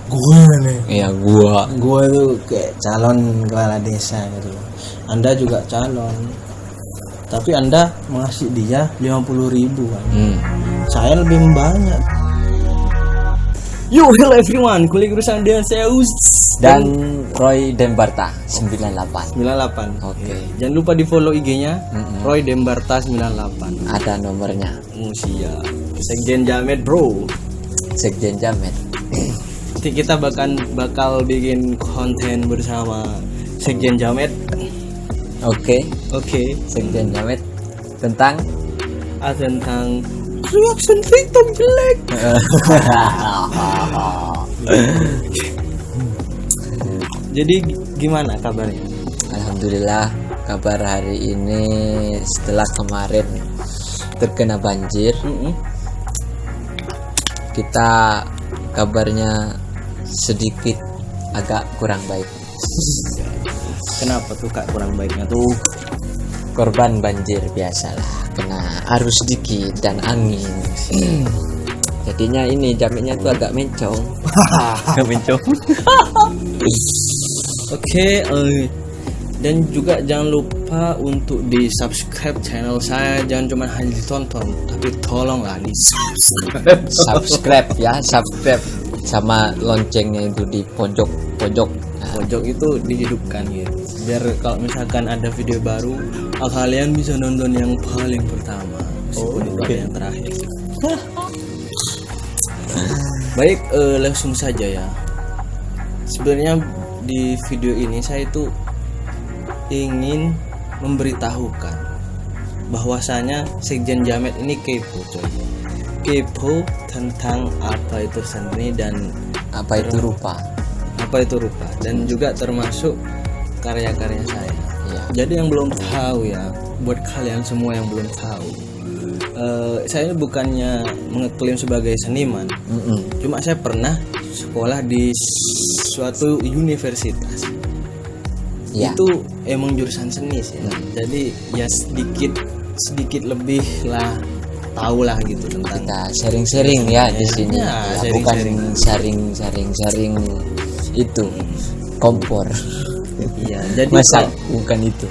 Gue nih. Iya, gua. Gue tuh kayak calon kepala desa gitu. Anda juga calon. Tapi Anda mengasih dia 50.000 kan. Saya lebih banyak. Yo, hello everyone. Kulik urusan dia saya Dan Roy Dembarta 98. 98. Oke. Jangan lupa di-follow IG-nya Roy Dembarta 98. Ada nomornya. Siap. Sekjen Jamet, bro. Sekjen Jamet. Nanti kita bakal bikin konten bersama Sekjen Jamet. Oke. Sekjen Jamet tentang reaction TikTok jelek. Jadi gimana kabarnya? Alhamdulillah, kabar hari ini setelah kemarin terkena banjir, kita kabarnya sedikit agak kurang baik. Kenapa tuh Kak kurang baiknya tuh? Korban banjir biasalah, kena arus dikit dan angin. Jadinya ini jametnya tuh agak mencong. Agak mencong. Oke, dan juga jangan lupa untuk di subscribe channel saya. Jangan cuma hanya ditonton, tapi tolonglah di subscribe ya, subscribe sama loncengnya itu di pojok. Pojok itu dihidupkan gitu. Biar kalau misalkan ada video baru, kalian bisa nonton yang paling pertama. Meskipun itu ada yang terakhir. Baik, langsung saja ya. Sebenarnya di video ini saya itu ingin memberitahukan bahwasanya Sekjen Jamet ini kepo, coy. Kepo tentang apa itu seni dan apa itu rupa. Dan juga termasuk karya-karya saya. Ya. Jadi yang belum tahu ya, buat kalian semua yang belum tahu, saya bukannya mengeklaim sebagai seniman. Cuma saya pernah sekolah di suatu universitas. Ya. Itu emang jurusan seni sih. Jadi ya sedikit lebih lah tahu lah gitu tentang kita sharing-sharing ya di sini. Ya, bukan sharing itu kompor. Iya, jadi masa bukan itu.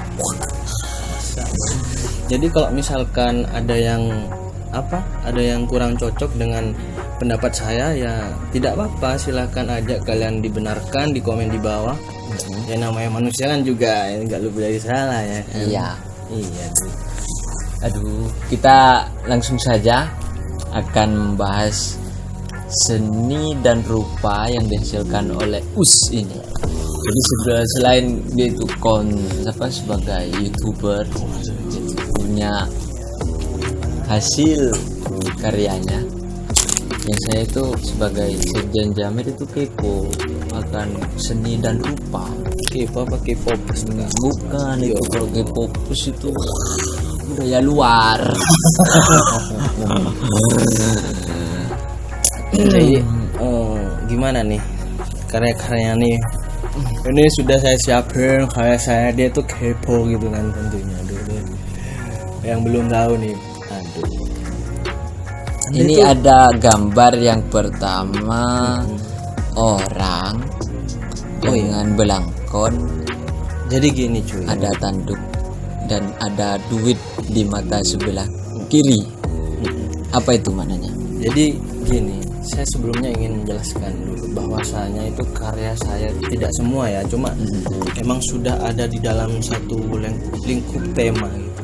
Jadi kalau misalkan ada yang kurang cocok dengan pendapat saya, ya tidak apa-apa, silahkan aja kalian dibenarkan di komen di bawah. Ya namanya manusia kan juga nggak lebih dari salah ya kan? Iya. Aduh, kita langsung saja akan membahas seni dan rupa yang dihasilkan oleh US ini. Jadi selain dia itu sebagai YouTuber, punya hasil karyanya, yang saya itu sebagai Sekjen Jamet itu kepo akan seni dan rupa. Kepo apa K-popers? Bukan itu, kalau K-popers itu budaya luar. Jadi gimana nih karya-karyanya nih? Ini sudah saya siapin karya saya, dia tuh kepo gitu kan tentunya. Aduh. Yang belum tahu nih, aduh. Ini itu ada gambar yang pertama orang dengan belangkon. Jadi gini cuy. Ada tanduk dan ada duit di mata sebelah kiri. Apa itu maknanya? Jadi gini, saya sebelumnya ingin menjelaskan dulu bahwasanya itu karya saya tidak semua ya, cuma emang sudah ada di dalam satu lingkup tema gitu.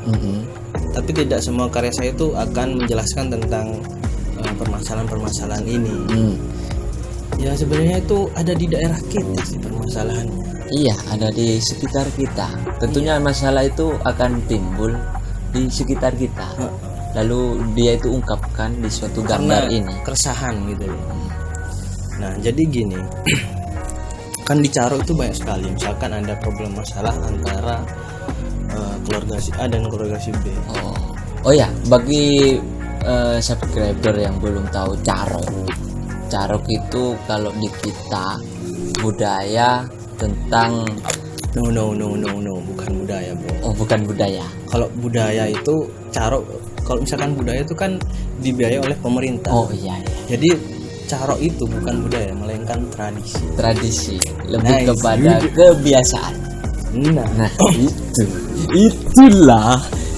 Tapi tidak semua karya saya itu akan menjelaskan tentang permasalahan-permasalahan ini. Ya sebenarnya itu ada di daerah kita sih permasalahannya. Iya, ada di sekitar kita. Tentunya masalah itu akan timbul di sekitar kita. Lalu dia itu ungkapkan di suatu gambar ini. Keresahan gitu loh. Nah jadi gini, kan di Caro itu banyak sekali. Misalkan ada problem masalah antara keluarga si A dan keluarga si B. Oh ya, bagi subscriber yang belum tahu Carok itu kalau di kita budaya tentang No, bukan budaya, bro. Oh, bukan budaya. Kalau budaya itu kalau misalkan budaya itu kan dibiayai oleh pemerintah. Oh iya. Jadi carok itu bukan budaya melainkan tradisi. Lebih Nah, kepada kebiasaan. nah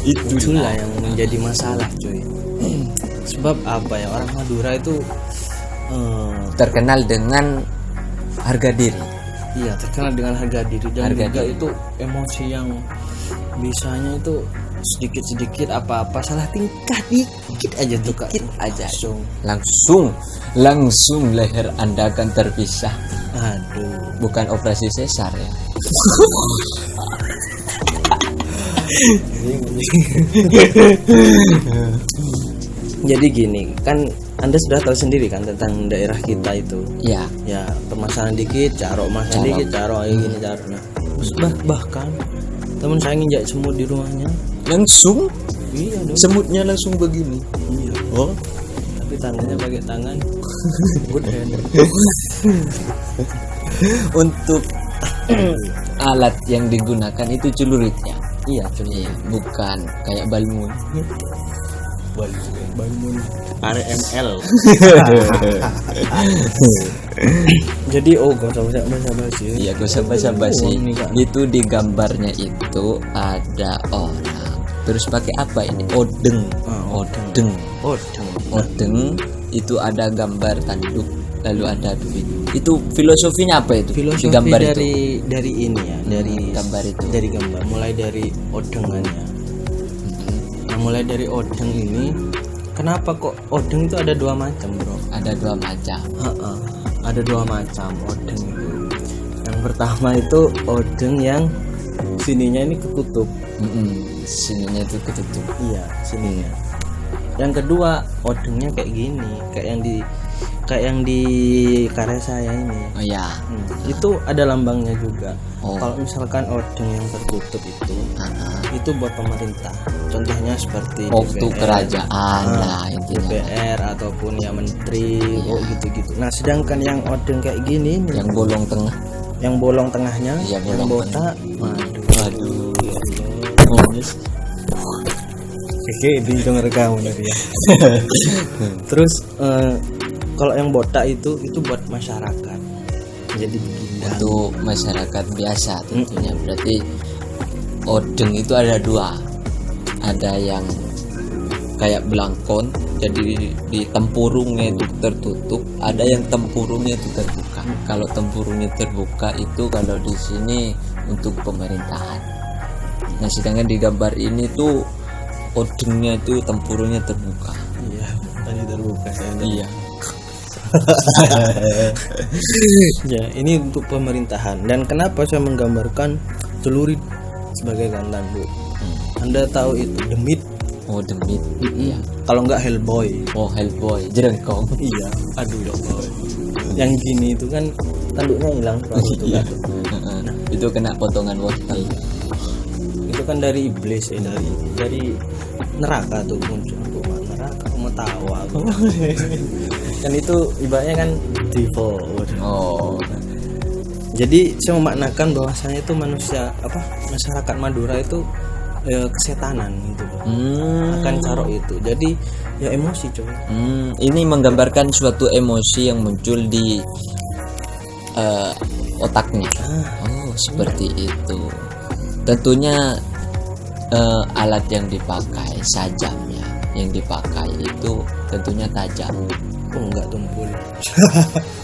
Itulah yang menjadi masalah cuy. Sebab apa ya, orang Madura itu terkenal dengan harga diri. iya terkenal dengan harga diri dan Harga juga diri. itu emosi yang bisanya itu sedikit apa-apa salah tingkah dikit aja tuh Kak. Dikit aja. Langsung. Langsung leher Anda akan terpisah. Aduh. Bukan operasi sesar ya. Jadi gini kan, Anda sudah tahu sendiri kan tentang daerah kita itu. Ya, Ya permasalahan dikit carok, masalah Carok. dikit carok kayak gini caroknya. Bahkan teman saya nginjak semut di rumahnya. langsung Iya dong. semutnya langsung begini. Iya. Oh, Tapi tangannya pakai tangan good hand. untuk alat yang digunakan itu celuritnya. Iya Iya, bukan kayak balmun. bangun RML. Jadi gak usah basa-basi. Iya, gak usah basa-basi. Oh, ini, Kak. Itu di gambarnya itu ada orang. Terus pakai apa ini? Odeng. Odeng. Odeng itu ada gambar tanduk, lalu ada duit. Itu filosofinya apa itu? Filosofi di gambar itu. dari ini ya, dari gambar itu. Dari gambar, mulai dari odengannya. Nah, mulai dari odeng ini, kenapa kok odeng itu ada dua macam, bro? Ada dua macam. Ada dua macam odeng itu. Yang pertama itu odeng yang sininya ini ketutup. Sininya itu ketutup. Iya, sininya. Yang kedua odengnya kayak gini, kayak yang di karya saya ini. Oh ya. Itu ada lambangnya juga. Oh. Kalau misalkan odeng yang tertutup itu buat pemerintah. Contohnya seperti Waktu DPR, kerajaan lah intinya. DPR ataupun ya menteri, gitu-gitu. Nah, sedangkan yang odeng kayak gini nih, Yang bolong tengah. yang bolong tengahnya, Iya, yang bolong botak, Waduh. Oke, bingung rekam ya. Terus kalau yang botak itu buat masyarakat. Jadi begini. Untuk masyarakat biasa tentunya. Berarti odeng itu ada dua. Ada yang kayak belangkon, jadi di tempurungnya itu tertutup. Ada yang tempurungnya itu terbuka. Kalau tempurungnya terbuka itu kalau di sini untuk pemerintahan. Nah, sedangkan di gambar ini tuh odengnya itu tempurungnya terbuka. Iya, tadi terbuka saya. Iya. Ya, ini untuk pemerintahan. Dan kenapa saya menggambarkan celurit sebagai gantan, Bu? Anda tahu itu demit? Oh, demit. Iya. Kalau enggak Hellboy. Oh, Hellboy, jerengkong. Iya, aduh ya Allah. Yang gini itu kan tanduknya hilang itu Iya. kan. Itu kena potongan wortel. Itu kan dari iblis dari neraka tuh muncul. Neraka mau tahu aku. Kan itu ibaratnya kan devil. Oh. Jadi saya memaknakan bahwasanya itu masyarakat Madura itu kesetanan gitu loh. Akan carok itu. Jadi ya emosi coy. Ini menggambarkan suatu emosi yang muncul di otaknya. Oh, seperti itu. Tentunya alat yang dipakai, sajamnya yang dipakai itu tentunya tajam. Oh, enggak tumpul.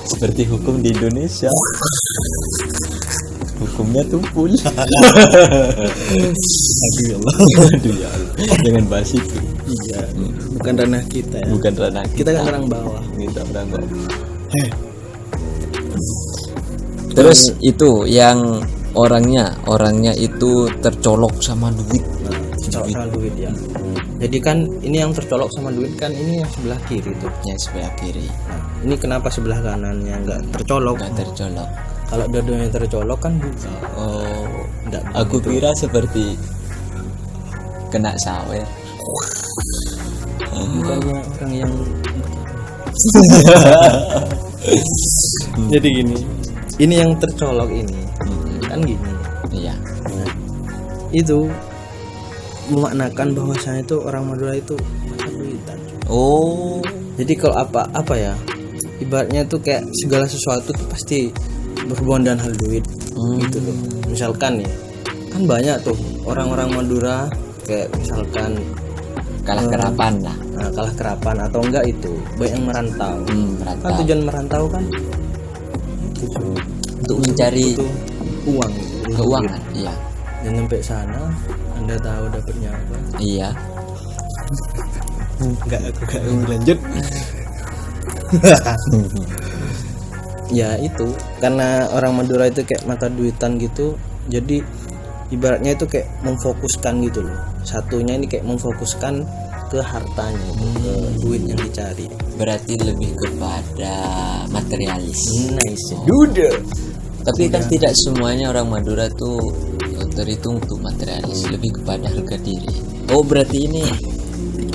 Seperti hukum di Indonesia. Hukumnya tumpul. Aduh ya Allah. Aduh ya Allah. Jangan bahas itu. Iya. Bukan ranah kita ya. Bukan ranah Kita kan orang bawah. Kita orang bawah. Terus itu yang orangnya itu tercolok sama duit. Tercolok sama duit ya. Jadi kan ini yang tercolok sama duit kan ini yang sebelah kiri tuh. Yang sebelah kiri. Nah, ini kenapa sebelah kanannya nggak tercolok? Nggak tercolok. Kalau dua-duanya tercolok kan buka. Oh, Nggak aku begitu. kira seperti kena sawer. Bukannya orang yang jadi gini. Ini yang tercolok ini kan gini. Iya. Nah, itu memaknakan bahwasanya itu orang Madura itu macam duitan. Oh, Jadi kalau apa ya ibaratnya tuh kayak segala sesuatu tuh pasti berhubungan dengan hal duit gitu loh. Misalkan nih kan banyak tuh orang-orang Madura kayak misalkan Kalah kerapan lah. kalah kerapan atau enggak itu banyak yang merantau. Kan Merantau. tujuan merantau kan itu tuh, Untuk mencari butuh uang gitu, butuh keuangan. duit. Iya. Dan sampai sana Anda tahu dapatnya apa? Iya. Enggak, aku gak mau lanjut. Ya itu karena orang Madura itu kayak mata duitan gitu, jadi ibaratnya itu kayak memfokuskan gitu loh. Satunya ini kayak memfokuskan ke hartanya itu, ke duit yang dicari. Berarti lebih kepada materialis. Nice. Dude. Tapi kan tidak semuanya orang Madura tuh terhitung untuk materialis, lebih kepada harga diri. Oh, berarti ini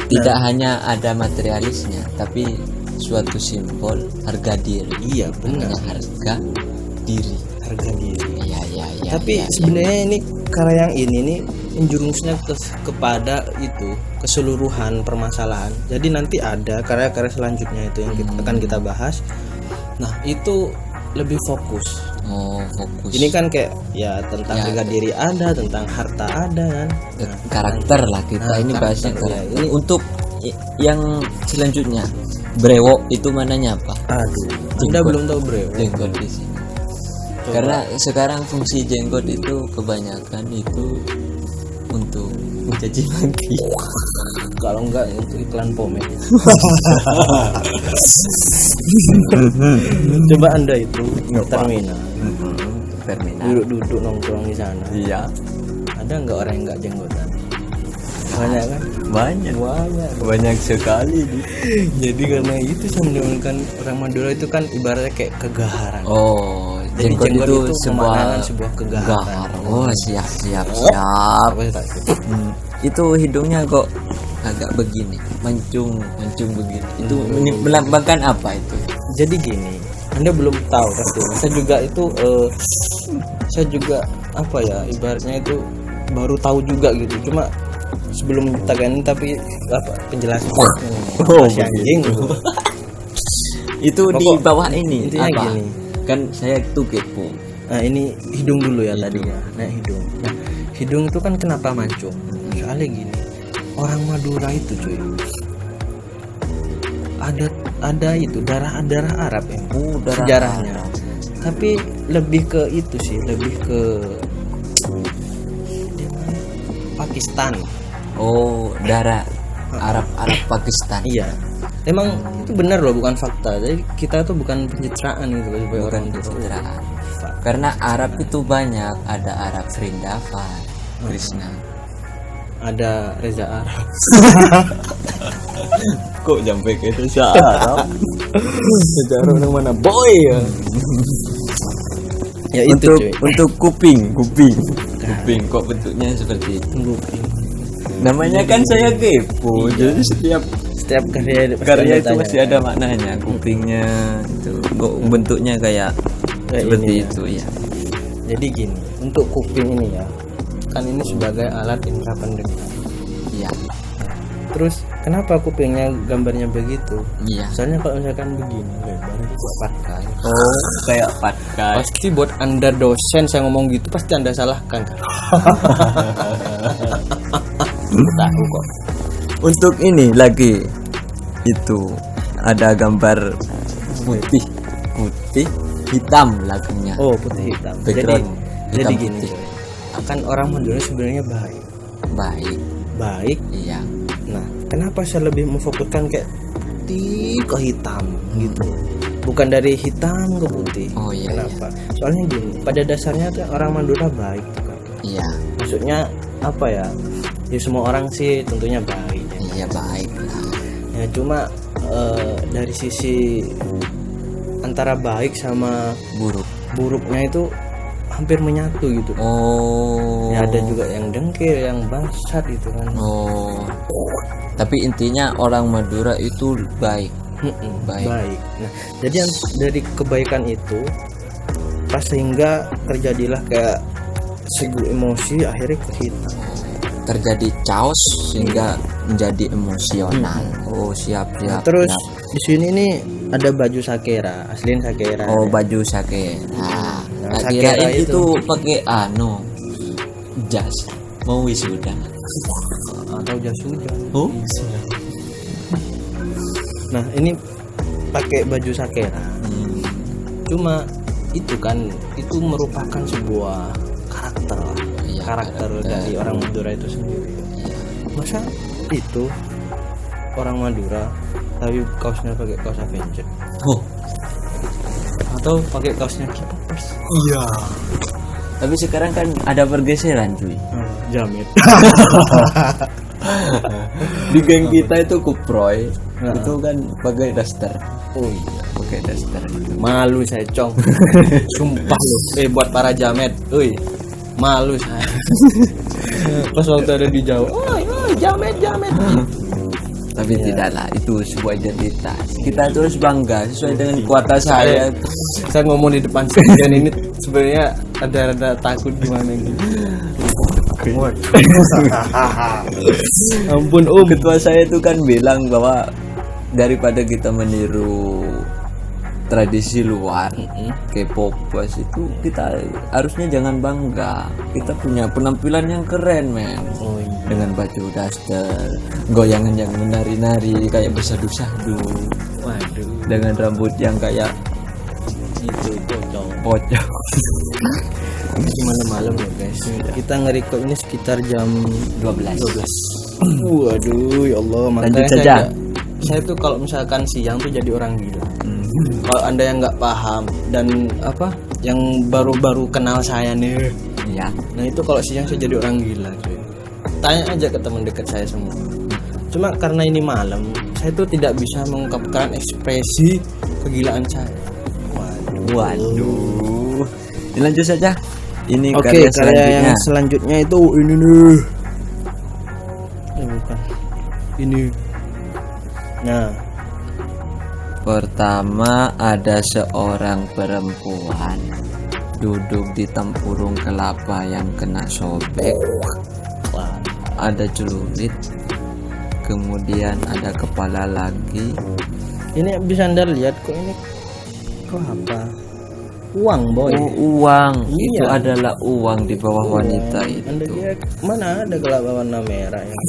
tidak hanya ada materialisnya, tapi suatu simbol harga diri. Iya benar, Namanya harga diri. harga diri. Iya, iya, iya. Tapi iya, sebenarnya ini karya yang ini nih menjurusnya kepada itu keseluruhan permasalahan. Jadi nanti ada karya-karya selanjutnya itu yang akan kita bahas. Nah itu lebih fokus. Oh, fokus. Ini kan kayak ya tentang Ya. harga diri ada, tentang harta ada kan. Karakter lah kita Nah, ini bahasnya karakter, ya. karakter. Untuk yang selanjutnya, brewok itu mananya apa? Aduh, Anda Jenggot. belum tahu bro. Jenggot di sini. Karena sekarang fungsi jenggot itu kebanyakan itu untuk mencaci maki. Kalau enggak itu iklan pomade. Coba Anda itu di terminal, Terminal. duduk-duduk nongkrong di sana. Iya, Ada enggak orang yang enggak jenggotan? Banyak kan? banyak. Banyak sekali. Jadi karena itu saya mendengarkan orang Madura itu kan ibaratnya kayak kegaharan. Oh, Jadi jenggot jenggot itu itu sebuah memaknakan sebuah kegaharan. gahar. Oh, siap, siap, siap. Apa sih tak? Itu hidungnya kok agak begini, mancung begini. Itu melambangkan apa itu? Jadi gini, Anda belum tahu pasti. Saya juga itu saya juga apa ya ibaratnya itu baru tahu juga gitu. Cuma sebelum kita ganti tapi apa penjelasan masih anjing gitu. Itu di Pokok- bawah ini intinya apa? gini. Kan saya tuh kepo. Nah ini hidung dulu ya tadinya. Nah hidung. Nah hidung itu kan kenapa mancung? Soalnya gini, orang Madura itu cuy ada itu darah Arab ya. Darah Sejarahnya. Tapi lebih ke itu sih, lebih ke Pakistan. Oh, darah Arab Pakistan. Iya. Emang itu benar loh, bukan fakta. Jadi kita tuh bukan pencitraan gitu loh, supaya Bukan orang itu. pencitraan. Karena Arab itu banyak, ada Arab Srindavan, Krishna. Ada Reza Arab. Kok sampai ke Reza Arab? Reza Arab yang mana? Boy ya. Ya itu cuy. Untuk kuping kok bentuknya seperti itu. Kuping. Namanya kan saya kepo. Jadi Setiap karya karya itu tanya. masih ada maknanya. Kupingnya itu kok bentuknya kayak Kayak seperti ini ya. itu ya. Jadi gini, untuk kuping ini ya, kan ini sebagai alat indera pendengar. Iya. Terus kenapa kupingnya gambarnya begitu? Iya. Soalnya kalau misalkan begini, lebar itu buat pakai. Oh, kayak patkai. Pasti buat Anda dosen saya ngomong gitu pasti Anda salahkan kan? Tahu kok. Untuk ini lagi itu ada gambar putih hitam belakangnya. Oh, putih hitam. Background Jadi hitam gini, putih. coy. Kan orang Madura sebenarnya baik. Baik. Iya. Nah, kenapa saya lebih memfokuskan kayak putih ke hitam gitu? Bukan dari hitam ke putih. Oh iya. Kenapa? Soalnya gini, pada dasarnya tuh orang Madura baik tuh kan. Iya. Maksudnya apa ya? Ya semua orang sih tentunya baik. Ya. Iya baik. Ya cuma dari sisi antara baik sama buruknya itu hampir menyatu gitu. Oh. Ya ada juga yang dengki, yang bangsat gitu kan. Oh. Tapi intinya orang Madura itu baik. Baik. Nah, jadi yang dari kebaikan itu pas sehingga terjadilah kayak segu emosi akhirnya ke hitam. Terjadi chaos sehingga menjadi emosional. Oh siap. Nah, terus siap. di sini nih ada baju sakera, asliin sakera. Oh, baju sakera. Nah, Tak sakera kirain itu. itu pakai jas mau wisuda. Atau jas hujan. Oh, Nah, ini pakai baju sakera. Cuma itu kan itu merupakan sebuah karakter lah. Iya, karakter dari orang Madura itu sendiri. Iya. Masa itu orang Madura tapi kaosnya pakai kaos Avenger Oh, atau pakai kaosnya K-popers? iya. Tapi sekarang kan ada pergeseran, cuy. Jamit. Di geng kita itu Kuproy, Heeh. itu kan pakai daster. Oh iya, Pakai daster. malu saya cong. Sumpah loh. Buat para jamet, malu saya. Pas waktu ada di Jawa, jamet. Tapi tidaklah, itu sebuah identitas. Kita terus bangga sesuai dengan kuota saya. Saya ngomong di depan sekalian ini sebenarnya ada takut gimana gitu. Ampun Ketua saya itu kan bilang bahwa daripada kita meniru tradisi luar, K-popers itu kita harusnya jangan bangga. Kita punya penampilan yang keren, men. Oh iya. Dengan baju daster, goyangan yang menari-nari kayak bersadu-sadu, Waduh, dengan rambut yang kayak itu pocong. pocong. Ini malam-malam ya guys. Kita nge-record ini sekitar jam 12. Waduh, ya Allah. Lanjut Makanya saja. saya tuh kalau misalkan siang tuh jadi orang gila. Kalau anda yang nggak paham dan yang baru-baru kenal saya nih, Iya. nah itu kalau siang saya jadi orang gila, cuy. Tanya aja ke teman dekat saya semua. Cuma karena ini malam, saya tuh tidak bisa mengungkapkan ekspresi kegilaan saya. Waduh. Lanjut saja. Ini Oke, karya karya yang selanjutnya. selanjutnya itu ini nih. Bukan. Ini. Nah, Pertama, ada seorang perempuan duduk di tempurung kelapa yang kena sobek. wah, Ada celurit. Kemudian ada kepala lagi. ini bisa anda lihat kok ini kok apa? Uang boy. Oh, uang. Iya. Itu adalah uang di bawah wanita Anda itu. lihat mana ada kelapa warna merah yang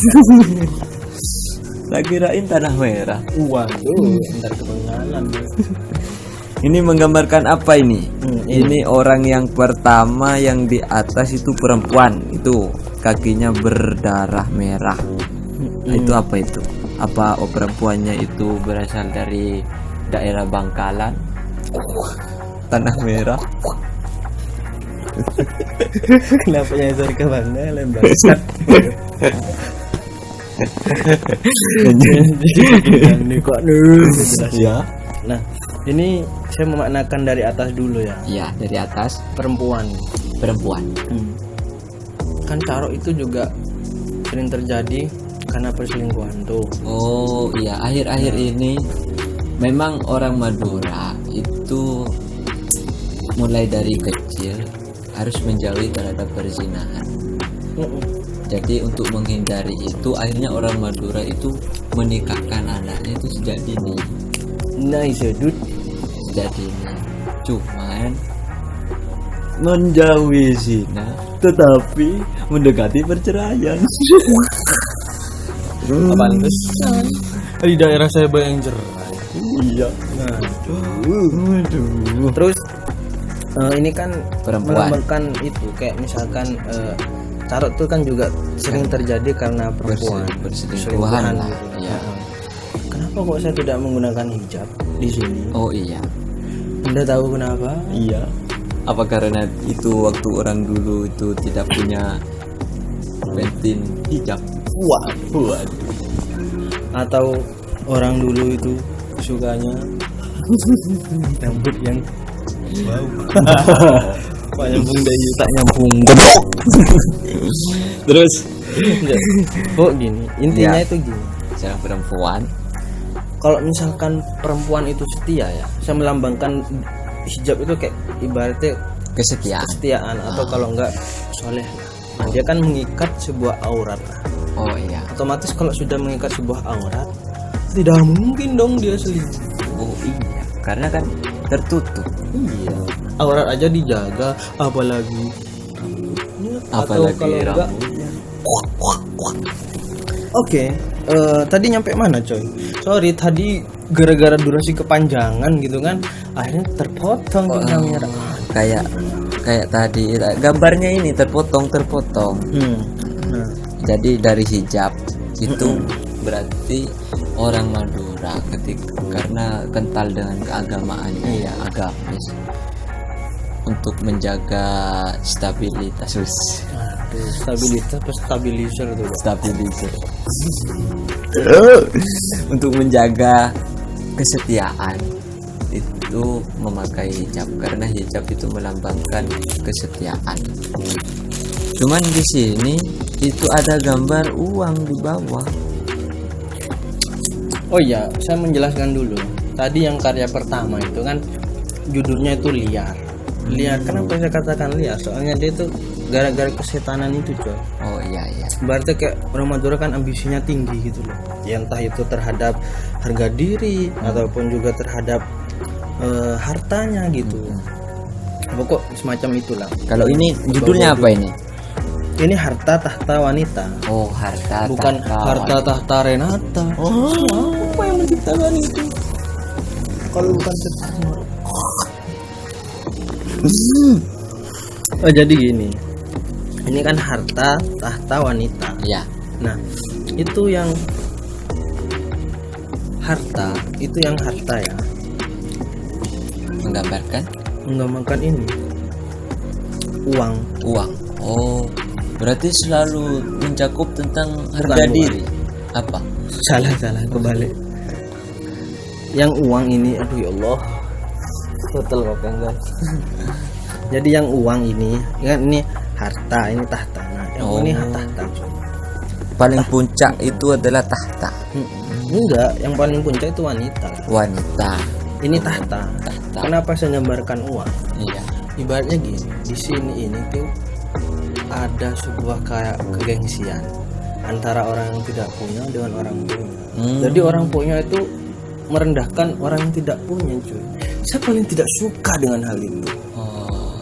Lagi kirain tanah merah. uang tuh ntar ketinggalan. Ini menggambarkan apa ini? Ini Ini orang yang pertama yang di atas itu perempuan. Itu kakinya berdarah merah. Nah, itu apa itu? Apa perempuannya itu berasal dari daerah Bangkalan? Tanah merah. kenapa nyasar ke Bangkalan bangsat? Ini kok jelas. Ya. Nah, ini saya memaknakan dari atas dulu ya. Iya, dari atas Perempuan. perempuan. Kan carok itu juga sering terjadi karena perselingkuhan tuh. Oh iya, akhir-akhir ini memang orang Madura itu mulai dari kecil harus menjauhi terhadap perzinahan. Jadi untuk menghindari itu akhirnya orang Madura itu menikahkan anaknya itu sejak dini. Nice dude. Sejak dini. Cuman menjauhi zina tetapi mendekati perceraian. Apaan terus? Di daerah saya banyak yang cerai. Iya. Waduh. Terus ini kan Perempuan. melambangkan itu kayak misalkan carok tuh kan juga sering terjadi karena perempuan Perselingkuhan lah. gitu. Iya. Kenapa kok saya tidak menggunakan hijab di sini? Oh iya. Anda tahu kenapa? Iya. Apa karena itu waktu orang dulu itu tidak punya pentin hijab? Waduh. Atau orang dulu itu sukanya rambut yang bau. Pak nyambung dari tak nyambung. Terus Oh gini, intinya Ya. itu gini. seorang perempuan. Kalau misalkan perempuan itu setia ya, saya melambangkan hijab itu kayak ibaratnya Kesetiaan. kesetiaan atau kalau enggak soleh. Nah, dia kan mengikat sebuah aurat. Oh iya. Otomatis kalau sudah mengikat sebuah aurat, tidak mungkin dong dia selingkuh. Oh iya, karena kan tertutup. Iya, aurat aja dijaga, apalagi Apalagi kalau enggak. rambutnya. Oke, tadi nyampe mana coy? Sorry, tadi gara-gara durasi kepanjangan gitu kan, akhirnya terpotong namanya. Kayak tadi gambarnya ini terpotong. Nah, Jadi dari hijab itu berarti orang Madura karena kental dengan keagamaannya ya, agamis, untuk menjaga stabilitas. stabilitas apa stabilizer tuh? Stabilizer. Untuk menjaga kesetiaan itu memakai hijab, karena hijab itu melambangkan kesetiaan. Cuman di sini itu ada gambar uang di bawah. Oh iya, saya menjelaskan dulu. Tadi yang karya pertama itu kan judulnya itu liar. Liar, kenapa saya katakan liar? Soalnya dia itu gara-gara kesetanan itu coy. Oh iya. Berarti kayak orang Madura kan ambisinya tinggi gitu loh. Ya entah itu terhadap harga diri ataupun juga terhadap hartanya gitu. Pokok semacam itulah. Kalau ini judulnya apa ini? Ini harta tahta wanita. Oh, harta Bukan tahta harta wanita. tahta Renata. Oh, apa yang menciptakan itu? Kalau bukan setan. Oh, jadi gini. Ini kan harta tahta wanita. Ya. Nah, itu yang harta ya. Menggambarkan ini. Uang. Oh, berarti selalu mencakup tentang harga Bukan. diri. Apa? Salah kebalik. Yang uang ini, aduh ya Allah, total bapak guys. Jadi yang uang ini, kan ini harta, ini tahta. Nah, yang ini tahta. Paling puncak itu adalah tahta. Enggak, yang paling puncak itu wanita. Wanita. Ini tahta. Kenapa saya gambarkan uang? Iya. Ibaratnya gini, di sini ini tuh ada sebuah kayak kegengsian antara orang yang tidak punya dengan orang punya. Jadi orang punya itu merendahkan orang yang tidak punya, cuy. Saya paling tidak suka dengan hal itu. Oh,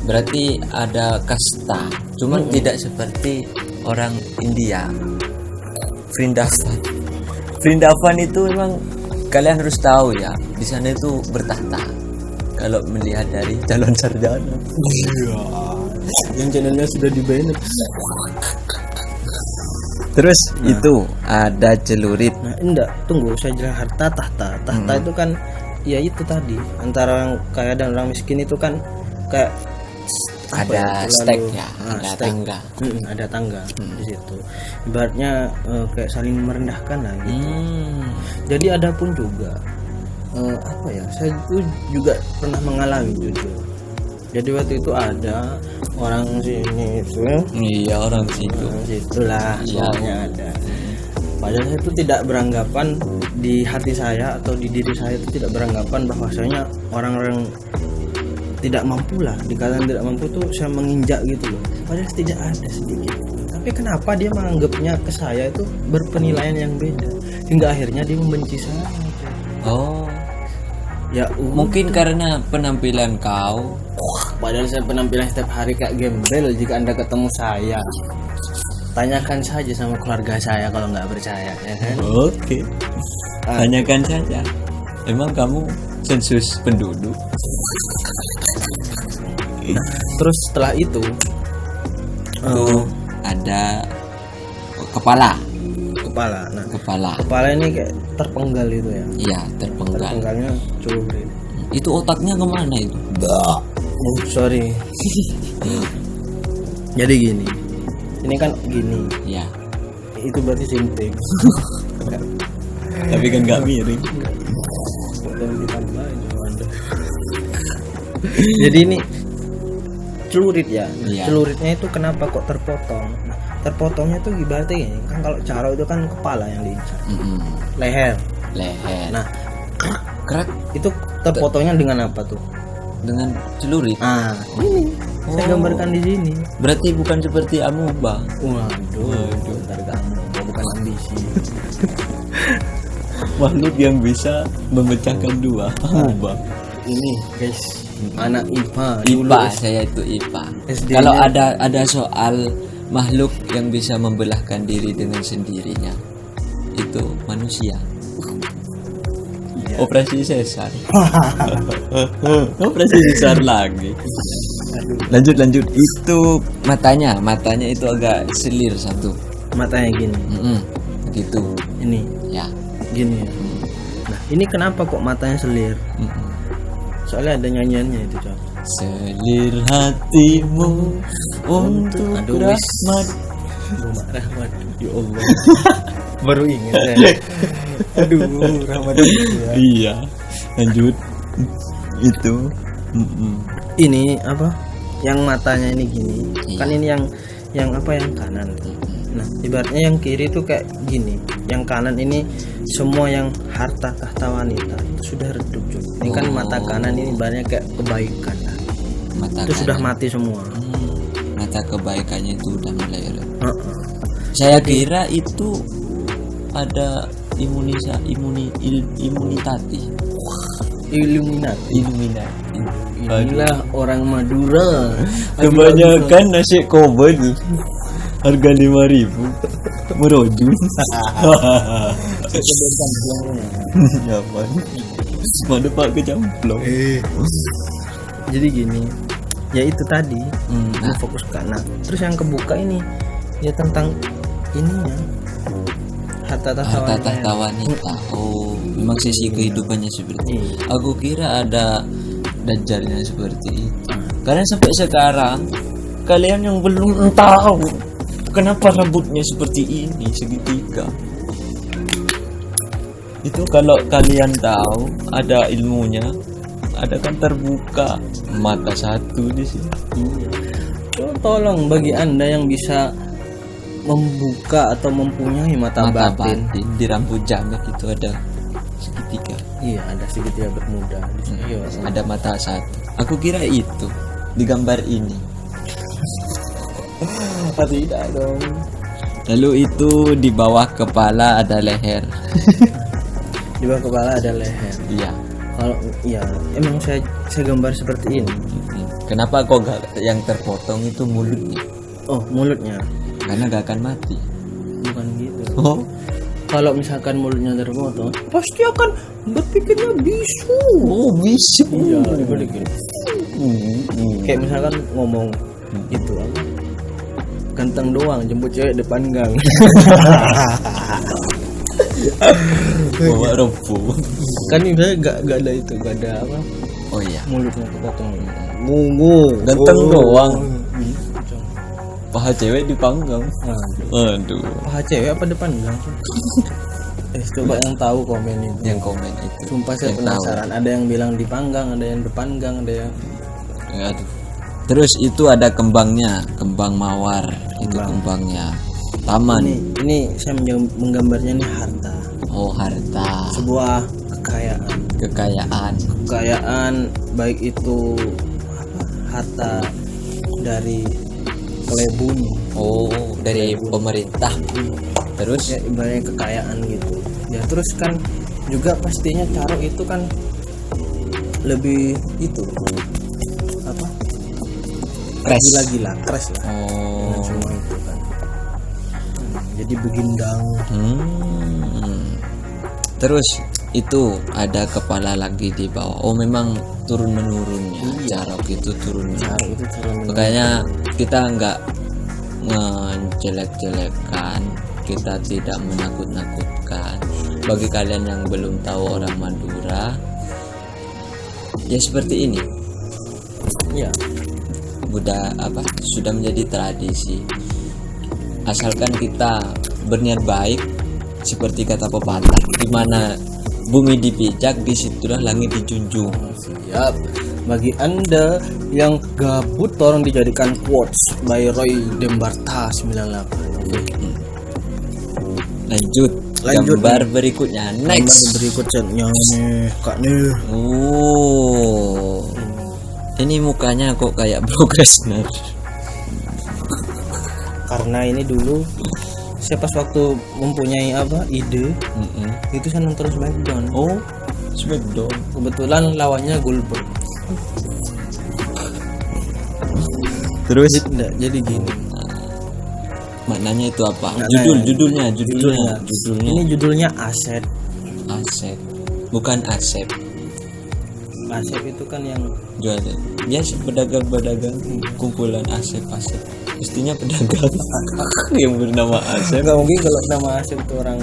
berarti ada kasta. Cuman tidak seperti orang India. Vrindavan itu memang kalian harus tahu ya. Di sana itu bertahta. Kalau melihat dari calon sarjana. Iya. Yang channelnya sudah di-banned. Terus itu ada celurit. Nah, enggak, tunggu saya jelas harta tahta. Tahta itu kan ya itu tadi, antara orang kaya dan orang miskin itu kan kayak ada stek ya, ada stek. tangga. Ada tangga di situ. Ibaratnya kayak saling merendahkan lah gitu. Jadi ada pun juga apa ya? Saya itu juga pernah mengalami jujur. Jadi waktu itu ada orang sini itu, Iya, orang situ. situlah soalnya ada. Padahal saya itu tidak beranggapan di hati saya atau di diri saya itu tidak beranggapan bahwasanya orang-orang tidak mampu lah, dikatakan tidak mampu tuh saya menginjak gitu loh. Padahal tidak ada sedikit. Tapi kenapa dia menganggapnya ke saya itu berpenilaian yang beda hingga akhirnya dia membenci saya. Oh, Ya mungkin karena penampilan kau. padahal saya penampilan setiap hari kayak gembel. Jika Anda ketemu saya, tanyakan saja sama keluarga saya kalau nggak percaya, ya kan? Oke. Tanyakan saja. Emang kamu sensus penduduk? Terus setelah itu Ada kepala. Nah Kepala. kepala ini kayak terpenggal itu ya. Iya, terpenggal. Terpenggalnya curi. Itu otaknya kemana itu? Oh sorry. Jadi gini, ini kan gini, Ya. itu berarti simping. Tapi kan nggak miring. Dan ditambahin sama Anda. Jadi ini celurit ya. Iya. Celuritnya itu kenapa kok terpotong? Nah, terpotongnya tuh ibaratnya gini, kan kalau caro itu kan kepala yang diincar, leher. Leher. Nah, Kerak itu terpotongnya dengan apa tuh? dengan celurit. Ah, ini saya gambarkan di sini. Berarti bukan seperti amuba. Waduh, bentar kamu, bukan ambisi. makhluk yang bisa memecahkan dua. Bang. Ini guys, anak IPA dulu. IPA, saya itu IPA. SD-nya. Kalau ada soal makhluk yang bisa membelahkan diri dengan sendirinya, itu manusia. Iya. Operasi sesar. Operasi sesar lagi. Aduh, Lanjut. Itu matanya itu agak selir satu. matanya gini. Gitu. Ini Ya. gini ya. Nah, ini kenapa kok matanya selir? Soalnya ada nyanyiannya itu, Cok. Selir hatimu untuk Aduh, rahmat. Rumah Rahmat. Ya Allah. Baru ingat saya. Aduh, Rahmat ya. Iya. Lanjut. Itu. Ini apa? Yang matanya ini gini. Iya. Kan ini yang apa, yang kanan. Nah, ibaratnya yang kiri itu kayak gini. Yang kanan ini semua yang harta tahta wanita itu sudah redup, Cok. Ini kan mata kanan ini ibaratnya kayak kebaikan. Nah, Mata itu sudah kanan. mati semua. Mata kebaikannya itu udah mulai redup. Heeh. Saya kira itu ada imunitati. Illuminati. Illuminati. Inilah orang Madura. Kebanyakan nasi kobel harga 5.000 merojul. Ya Pak. Mana Pak kecamplong. Jadi gini, ya itu tadi Nah, fokus ke anak. Terus yang kebuka ini ya tentang ininya harta harta tahta tahta wanita. Oh, memang sisi kehidupannya seperti itu. Iya. Aku kira ada dajjalnya seperti itu. Karena sampai sekarang kalian yang belum tahu kenapa rambutnya seperti ini segitiga. Itu kalau kalian tahu ada ilmunya, ada kan terbuka mata satu di sini. Oh, tolong bagi Anda yang bisa membuka atau mempunyai mata batin. Di rambut jamek itu ada segitiga. Iya, ada segitiga bermuda di sini. Iya, Ada mata satu. Aku kira itu di gambar ini. tidak dong. Lalu itu di bawah kepala ada leher. Di bawah kepala ada leher. Iya. Kalau ya emang saya gambar seperti ini. Kenapa kok gak yang terpotong itu mulutnya? Oh, mulutnya. Karena gak akan mati. Bukan gitu. Oh, Kalau misalkan mulutnya terpotong, pasti akan berpikirnya bisu. oh bisa. Iya, dibalikin. Kayak misalkan ngomong itu apa? Ganteng doang, jemput cewek depan gang. Bawa rempu. Kan ini saya gak ada itu, gak ada apa? Oh iya. Mulutnya kepotong. Mungu. Ganteng doang. Gitu. Paha cewek dipanggang. Aduh. Paha cewek apa depan gang? Coba yang tahu komen itu. Yang komen itu. Sumpah saya Yang tahu. penasaran. Ada yang bilang dipanggang, ada yang depan gang, ada yang Aduh. Terus itu ada kembangnya, kembang mawar. Itu kembangnya. Taman. ini saya menggambarnya nih harta. Oh, harta. Sebuah kekayaan. Kekayaan. Baik itu apa, harta dari kelebun. Oh, dari pemerintah. Terus Ya ibaratnya kekayaan gitu. Ya terus kan juga pastinya caro itu kan lebih itu apa? Crash. Gila-gila, crash lah. Dengan Oh. semua itu kan. Jadi begindang. Terus itu ada kepala lagi di bawah. Oh, memang turun menurunnya. Iya. Carok itu turun menurun. Caro itu turun. Makanya kita nggak ngejelek-jelekan, kita tidak menakut-nakutkan. Bagi kalian yang belum tahu orang Madura, ya seperti ini. Ya, Sudah menjadi tradisi. Asalkan kita berniat baik, seperti kata pepatah, di mana bumi dipijak, disitulah langit dijunjung. siap. Bagi Anda yang gabut, tolong dijadikan quotes by Roy Dembarta 98. Oke. Lanjut. Lanjut Gambar berikutnya. Gambar Next. berikutnya nih, Kak nih. Oh. Ini mukanya kok kayak Bro Kresner. Karena ini dulu saya pas waktu mempunyai ide itu saya nonton Smackdown. Oh, Smackdown. Kebetulan lawannya Goldberg. Terus Jadi gini. maknanya itu apa? Maknanya- Judulnya. Ini judulnya Aset. Aset. Bukan Asep. Aset itu kan yang Jual. Ya pedagang-pedagang kumpulan Asep. Mestinya pedagang yang bernama Asep. nggak mungkin kalau nama Aset itu orang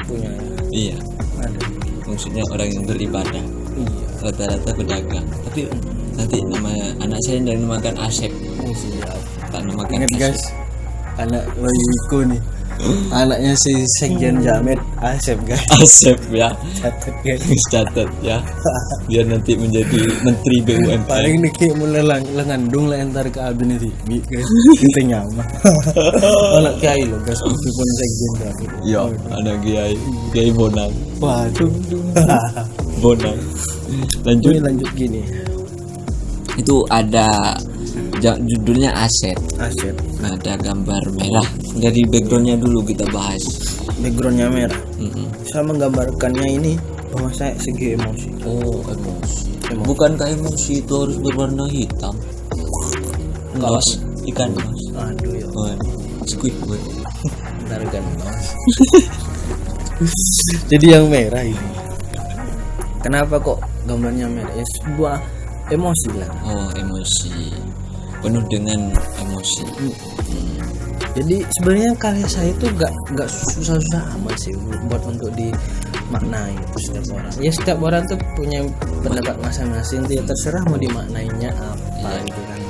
punya. Iya. Ada. Maksudnya orang yang beribadah. Iya. Rata-rata pedagang. Tapi nanti nama anak saya yang namakan Asep. Siap. Tak namakan Ingat Asep. guys, anak Wayuko nih. Anaknya si Sekjen Jamet Asep guys. Asep ya. Catat guys. Catat ya. Biar nanti menjadi menteri BUMN. Paling niki mulai lengandung lah entar ke abin itu guys. Kita nyama. Anak kiai lo guys, meskipun Sekjen Jamet. Yo, anak Kiai Bonang. Waduh. Bonang. Lanjut. Ini lanjut gini. Itu ada judulnya Aset. Aset. Nah, ada gambar merah. Dari backgroundnya dulu kita bahas. Backgroundnya merah. Saya menggambarkannya ini bahwa saya segi emosi. Oh, emosi. Bukankah emosi itu harus berwarna hitam? Mas, ikan mas. Aduh ya. Oh, Squidward. Bentar kan. Jadi yang merah ini. Kenapa kok gambarnya merah? Ya sebuah emosi lah. Oh, emosi. Penuh dengan emosi. Jadi sebenarnya karya saya itu gak susah-susah amat sih buat untuk dimaknai setiap orang. Ya setiap orang tuh punya pendapat masing-masing. Ya terserah mau dimaknainya apa gitu kan.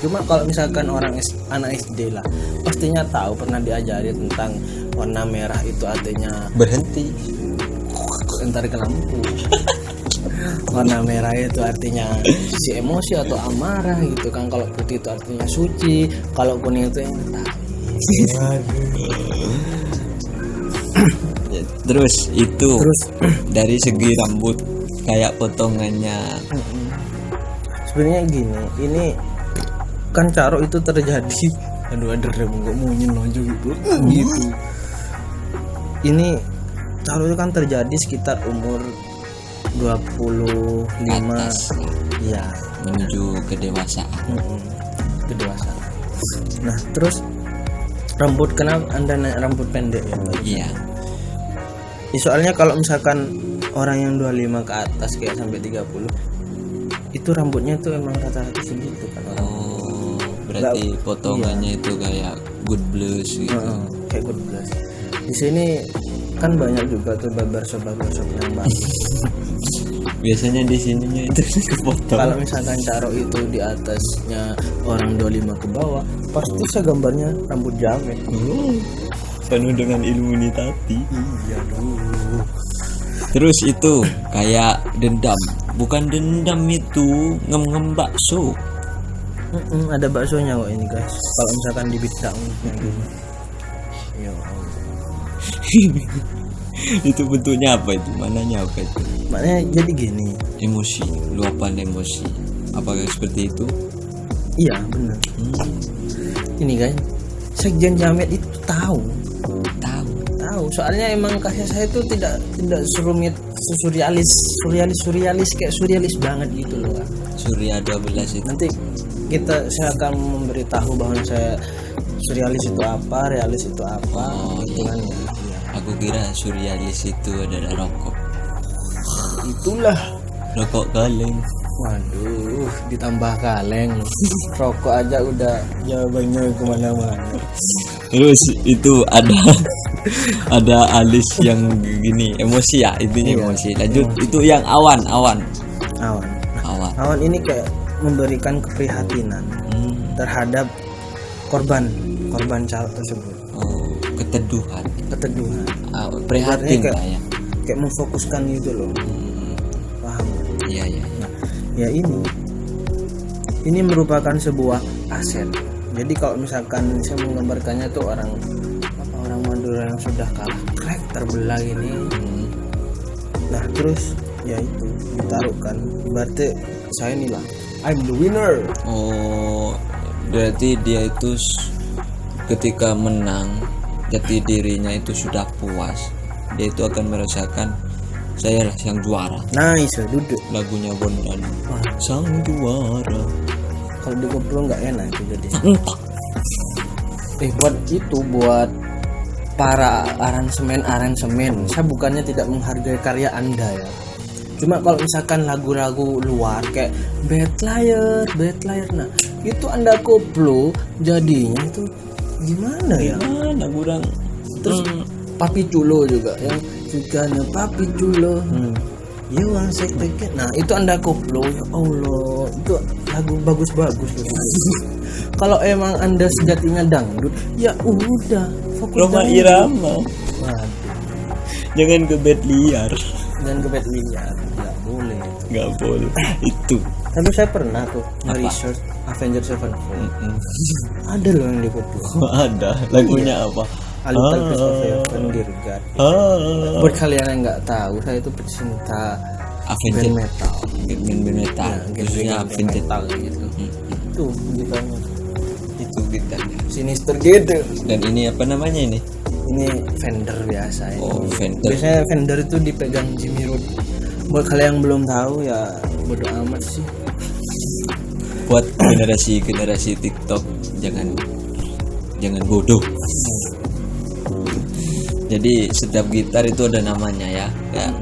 Cuma kalau misalkan anak SD lah, pastinya tahu pernah diajari tentang warna merah itu artinya Berhenti. entar ke lampu. Warna merah itu artinya si emosi atau amarah gitu kan. Kalau putih itu artinya suci, kalau kuning itu yang tahu. Ya, terus dari segi rambut kayak potongannya. Sebenarnya gini, ini kan caro itu terjadi. Aduh ada kok munyin lonjo gitu. Gitu. Ini caro itu kan terjadi sekitar umur 25 Atas, ya menuju kedewasaan. kedewasaan. Nah terus rambut, kenapa anda naik rambut pendek ya? Iya. Ya, soalnya kalau misalkan orang yang 25 ke atas kayak sampai 30 itu rambutnya tuh emang rata-rata segitu kan orang. Oh, berarti potongannya itu kayak good blues gitu. Kayak good blast. Di sini kan banyak juga tuh barbershop yang bagus. Biasanya di sininya itu kepotong. Kalau misalkan caro itu di atasnya orang 25 ke bawah, pasti segambarnya rambut jamet. Penuh dengan illuminati. Iya dulu. Terus itu kayak dendam. Bukan dendam itu, ngem-ngem bakso. Ada baksonya kok ini guys. Kalau misalkan di bidang gitu. Ya Allah. Itu bentuknya apa itu? Mananya apa itu? Makanya jadi gini. Emosi, luapan emosi. Apakah seperti itu? Iya benar. Ini guys, Sekjen Jamet itu tahu. Soalnya emang karya saya itu tidak serumit surrealis banget gitu loh Kak. Surya 12 itu. Nanti saya akan memberitahu bahwa saya surrealis itu apa, realis itu apa. Oh, gitu kan ya. Aku kira surrealis itu adalah rokok. Itulah. Rokok kaleng. Waduh, ditambah kaleng. Rokok aja udah jawabannya kemana-mana. Terus itu ada alis yang gini, emosi ya, intinya emosi. Lanjut, itu yang awan. Awan ini kayak memberikan keprihatinan terhadap korban calo tersebut. Oh, keteduhan. Prihatin kayak, lah ya. Kayak memfokuskan gitu loh. Paham? Iya. Nah, ya ini merupakan sebuah aset. Jadi kalau misalkan saya menggambarkannya tuh orang Madura yang sudah kalah krek terbelah ini. Nah terus ya itu ditaruhkan, berarti saya inilah I'm the winner. Oh, berarti dia itu ketika menang jati dirinya itu sudah puas, dia itu akan merasakan saya lah yang juara. Nice, duduk. Lagunya Bondan, Wah, sang juara. kalau di koplo nggak enak itu jadi. Entah. Buat para aransemen, saya bukannya tidak menghargai karya Anda ya. Cuma kalau misalkan lagu-lagu luar kayak Bad Liar, nah itu Anda koplo jadinya itu gimana ya? Gimana kurang. Terus Papi Culo juga yang sukanya Papi Culo. You want sex ticket. Nah itu Anda koplo, ya Allah, itu lagu bagus-bagus gitu. Kalau emang Anda sejatinya dangdut, ya udah fokus Roma dangdut. Irama. Waduh, Jangan ke bed liar. dan ke bed liar nggak boleh. Nggak boleh. Itu. Tapi saya pernah tuh nge-research Avengers Sevenfold. Ada loh yang di koplo. Ada. Lagunya apa? A Little Piece of Heaven, Dear God. Buat kalian yang nggak tahu, saya itu pecinta Avengers. band metal. Band metal. Ya, Khususnya genre Avengers. metal gitu. Tuh gitarnya Itu gitarnya. sinister gitu. Dan ini apa namanya ini? Ini Fender biasa ya. Oh, Fender. Biasanya Fender itu dipegang Jimmy Root. Buat kalian yang belum tahu ya bodo amat sih. Buat generasi TikTok jangan bodoh. Jadi setiap gitar itu ada namanya ya.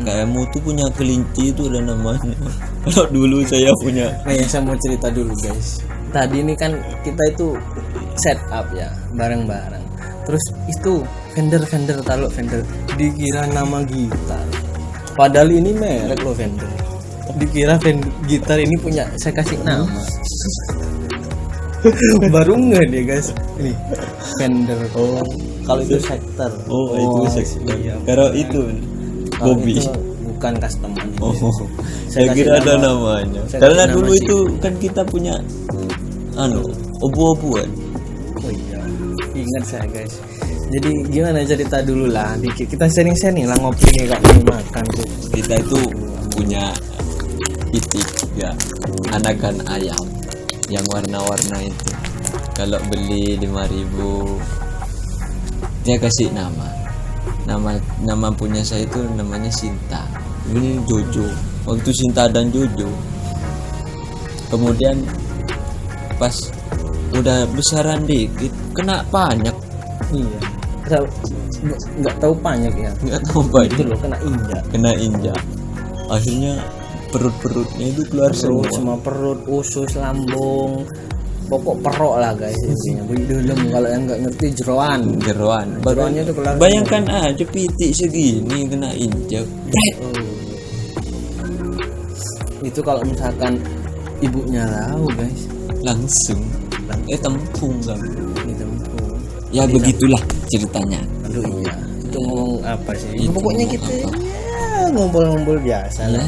Kamu tuh punya kelinci itu ada namanya. Kalau dulu saya punya. Nah, yang saya mau cerita dulu guys. Tadi ini kan kita itu setup ya bareng-bareng. Terus itu Fender taruh Fender dikira nama gitar. Padahal ini merek loh Fender. Dikira gitar ini punya saya kasih nama. Baru nggak dia guys. Ini Fender. Oh, kalau itu Sector. Itu seksi. iya. Kalau itu Kalau Bobby. itu bukan customer. Saya kasih kira ada nama- namanya. saya Karena kasih nama dulu sih. itu kan kita punya obu-obuan. Oh iya, ingat saya guys. Jadi gimana cerita dulu lah, dikit kita sharing lah ngopi nih kak ini makan tuh. Kita itu punya itik ya, anakan ayam yang warna-warna itu. Kalau beli 5.000 dia kasih nama punya saya itu namanya Sinta. Ini Jojo. Waktu Sinta dan Jojo. Kemudian pas udah besaran dikit kena banyak. Iya. Nggak tahu banyak ya. Nggak tahu banyak. Itu loh kena injak. Akhirnya perutnya itu keluar Perut, semua. semua perut, usus, lambung, pokok perok lah guys intinya. Belum kalau yang nggak ngerti jeroan. Jeroannya itu keluar. Bayangkan aja pitik segini kena injak. Itu kalau misalkan ibunya tahu guys, Langsung tempung kan. gitu. Ya begitulah ceritanya. Aduh iya. Itu ngomong apa sih? Itu Pokoknya ngomong kita apa? ya, ngumpul-ngumpul biasa Ya, lah.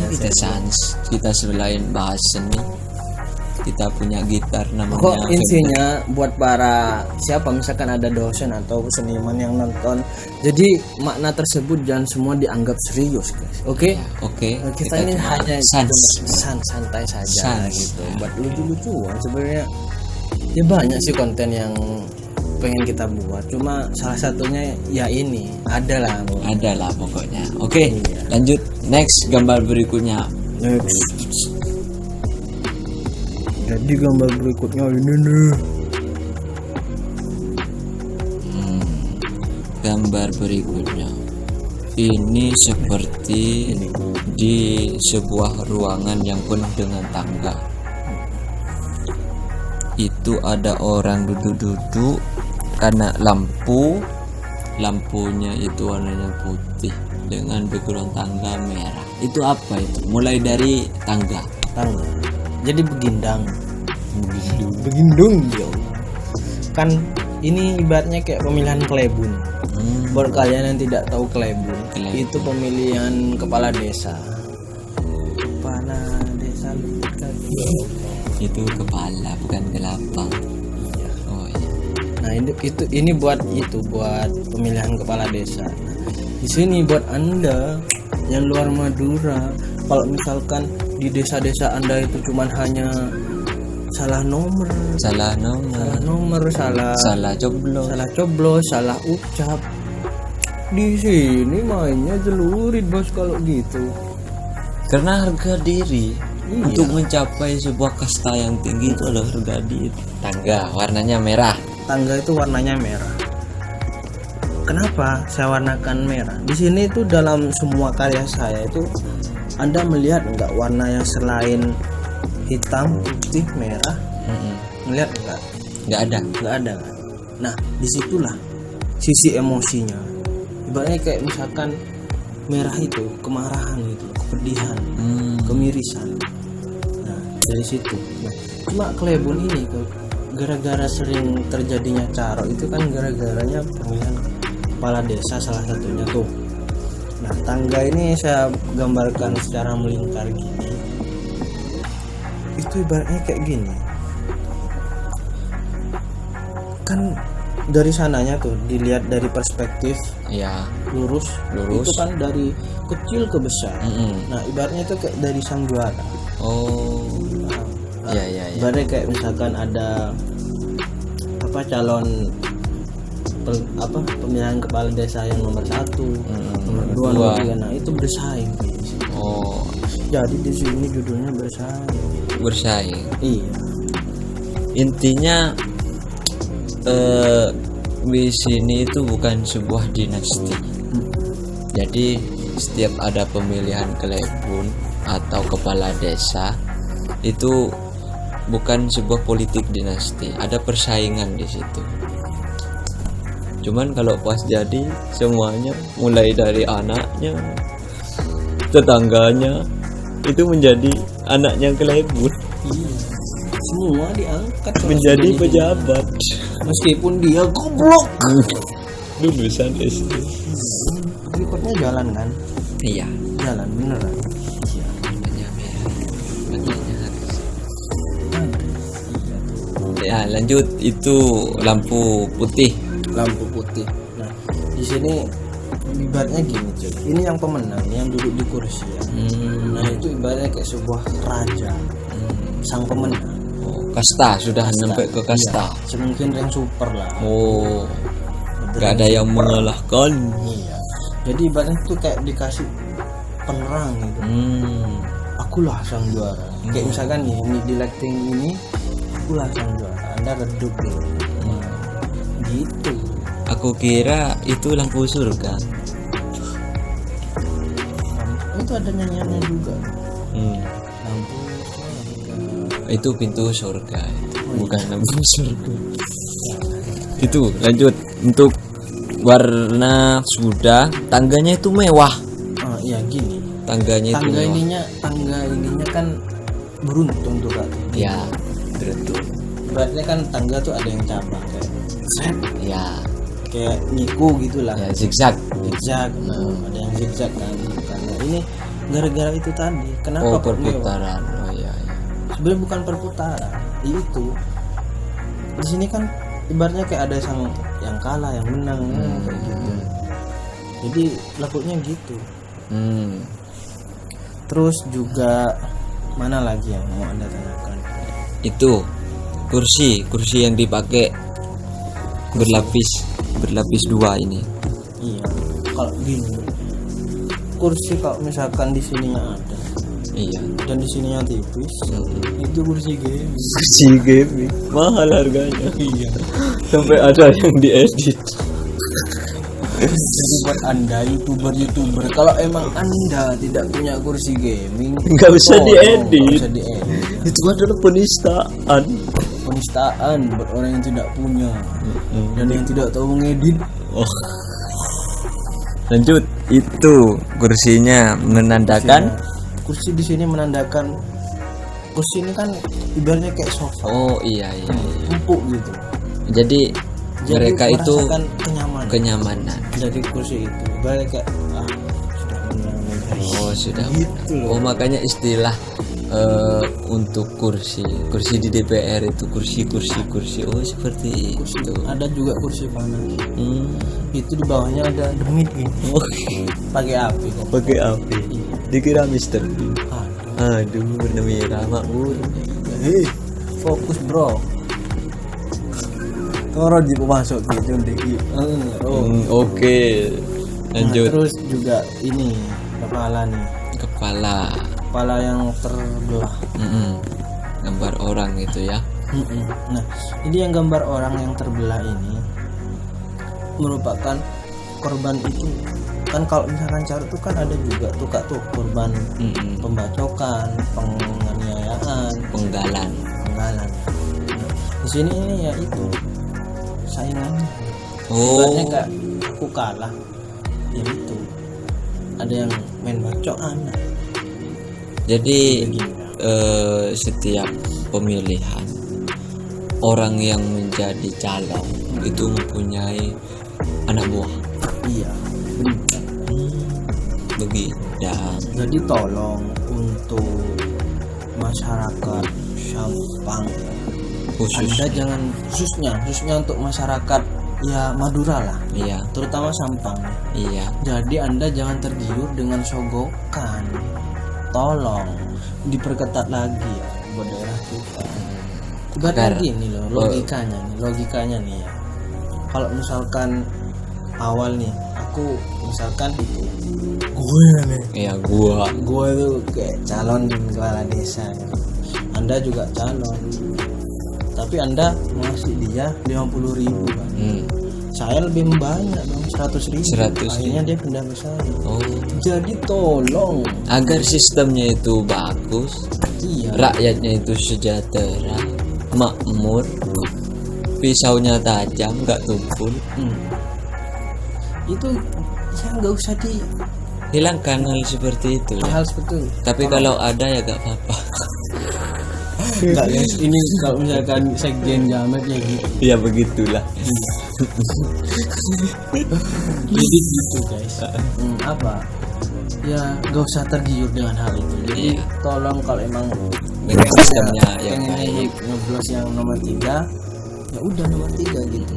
kita selain bahas seni, kita punya gitar namanya Kok Fender. intinya buat para siapa misalkan ada dosen atau seniman yang nonton, jadi makna tersebut jangan semua dianggap serius guys. Oke? Oke, Kita ini cuma hanya santai saja Sans. gitu. Buat lucu-lucuan sebenarnya. Ya banyak sih konten yang pengen kita buat. Cuma salah satunya ya ini adalah adalah pokoknya. Oke, Iya. lanjut next gambar berikutnya. next. Jadi gambar berikutnya ini nih. Gambar berikutnya ini seperti di sebuah ruangan yang penuh dengan tangga. Itu ada orang duduk-duduk karena lampunya itu warnanya putih dengan background tangga merah. Itu apa itu? Mulai dari tangga. Jadi begindang ya. Kan ini ibaratnya kayak pemilihan klebun. Buat kalian yang tidak tahu klebun, itu pemilihan kepala desa. Kepala desa Itu kepala bukan kelapa. Oh iya. Nah ini buat pemilihan kepala desa. Di sini buat Anda yang luar Madura, kalau misalkan di desa-desa Anda itu cuman hanya salah nomor, salah nomor, salah coblos, salah ucap. Di sini mainnya celurit bos kalau gitu. karena harga diri. Iya. Untuk mencapai sebuah kasta yang tinggi itu adalah harga diri. Tangga warnanya merah. Tangga itu warnanya merah. Kenapa saya warnakan merah? Di sini itu dalam semua karya saya itu Anda melihat enggak warna yang selain hitam, putih, merah? Melihat enggak? Nggak ada. Enggak ada kan? Nah, disitulah sisi emosinya. Ibaratnya kayak misalkan merah itu kemarahan gitu, kepedihan, kemirisan. Nah, dari situ. Nah, cuma Klebon ini gara-gara sering terjadinya carok itu kan gara-garanya pemilihan kepala desa salah satunya tuh. Nah, tangga ini saya gambarkan secara melingkar gini. Itu ibaratnya kayak gini. Kan dari sananya tuh dilihat dari perspektif Ya. lurus. Itu kan dari kecil ke besar. Nah, ibaratnya itu kayak dari sang juara. Oh. Nah, Ya. ibaratnya kayak misalkan ada calon pemilihan kepala desa yang nomor 1, nomor 2, nomor 3. Nah, itu bersaing. Oh. Jadi di sini judulnya bersaing. Iya. Intinya di sini itu bukan sebuah dinasti. Jadi setiap ada pemilihan Klebon atau kepala desa itu bukan sebuah politik dinasti, ada persaingan di situ. Cuman kalau pas jadi semuanya mulai dari anaknya, tetangganya itu menjadi anaknya Klebon. Iya. Semua diangkat Menjadi pejabat. Meskipun dia goblok. Lulusan SD. Berikutnya jalan kan? Iya. Jalan beneran. Iya. Ya, lanjut itu lampu putih. Lampu putih. Nah, di sini ibaratnya gini cuy. Ini yang pemenang, yang duduk di kursi ya. Nah, itu ibaratnya kayak sebuah raja. Sang pemenang. Oh, kasta sudah sampai ke kasta. Iya, mungkin rank super lah. Oh, gak ada yang mengalahkan. Iya. Jadi ibaratnya tuh kayak dikasih penerang gitu. Akulah sang juara. Kayak misalkan nih, ini di lighting ini, akulah sang juara. Anda redup gitu. Gitu. Aku kira itu lampu surga. Itu ada nyanyiannya juga. Lampu Itu pintu surga itu. Bukan lampu surga. Itu lanjut untuk warna sudah, tangganya itu mewah. Iya gini. Tangganya itu mewah. Tangga ininya kan beruntung tuh Kak. Ya, beruntung. Berarti kan tangga tuh ada yang cabang kayak set, Ya, kayak nyiku gitulah. ya zigzag. Zigzag. Nah, ada yang zigzag kan. Karena ini gara-gara itu tadi. Kenapa Oh, kok mewah? perputaran. Oh iya. Sebenarnya bukan perputaran. Itu. Di sini kan ibaratnya kayak ada yang kalah, yang menang kayak gitu. Jadi lakunya gitu. Terus juga mana lagi yang mau Anda tanyakan? Itu kursi yang dipakai berlapis 2 ini. Iya. Kalau gini, kursi kalau misalkan di sininya ada, Iya. dan di sininya tipis, itu kursi game. Kursi gaming mahal harganya. Iya. Sampai ada yang diedit. Jadi buat Anda youtuber, kalau emang Anda tidak punya kursi gaming, Nggak usah diedit. nggak usah diedit. Itu adalah penistaan. Penistaan buat orang yang tidak punya dan yang tidak tahu mengedit. Oh. Lanjut, itu kursinya menandakan. Kursi di sini menandakan kursi ini kan ibaratnya kayak sofa. Oh iya. Empuk gitu. Jadi mereka itu merasakan kenyamanan. Jadi kursi itu ibaratnya kayak sudah menang. Oh sudah. Gitu loh. Oh makanya istilah untuk kursi di DPR itu kursi. Oh seperti itu. Ada juga kursi panas. Itu di bawahnya ada demit gitu. Oh, Pakai api kok. pakai api. Dikira Mister. Aduh. Aduh, warna merah makmur. fokus bro. Toro di masuk gitu deh. Oke. Lanjut. Terus juga ini kepala nih. Kepala yang terbelah. Gambar orang gitu ya. Nah, ini yang gambar orang yang terbelah ini merupakan korban itu. Kan kalau misalkan cara itu kan ada juga tuh korban pembacokan, penganiayaan, Penggalan. Nah, di sini ini ya itu saingannya. Oh. Ibaratnya kayak aku kalah, ya itu ada yang main bacokan. Jadi setiap pemilihan orang yang menjadi calon itu mempunyai anak buah. Iya, benar. Begitu. Jadi tolong untuk masyarakat Sampang, Anda jangan khususnya untuk masyarakat ya Madura lah, Iya. terutama Sampang. Iya. Jadi Anda jangan tergiur dengan sogokan. Tolong diperketat lagi ya buat daerah kita. Ibaratnya gini loh, logikanya nih ya. Kalau misalkan awal nih, aku misalkan gue nih. Iya, gua. Gue tuh kayak calon kepala desa. Anda juga calon. Tapi Anda ngasih dia 50.000 kan. Saya lebih banyak dong, 100.000. 100.000. Akhirnya dia pindah ke saya. Oh. Jadi tolong Agar sistemnya itu bagus, rakyatnya itu sejahtera, makmur, pisaunya tajam, nggak tumpul. Itu ya nggak usah Hilangkan hal seperti itu. hal seperti itu. Tapi kalau ada ya gak apa-apa. Enggak guys, ini kalau misalkan sekjen jamet ya gitu. Ya begitulah. Jadi gitu guys. Apa? Ya gak usah tergiur dengan hal itu. Jadi tolong kalau emang Dengan sistemnya yang pengen nyoblos yang nomor 3, ya udah nomor 3 gitu.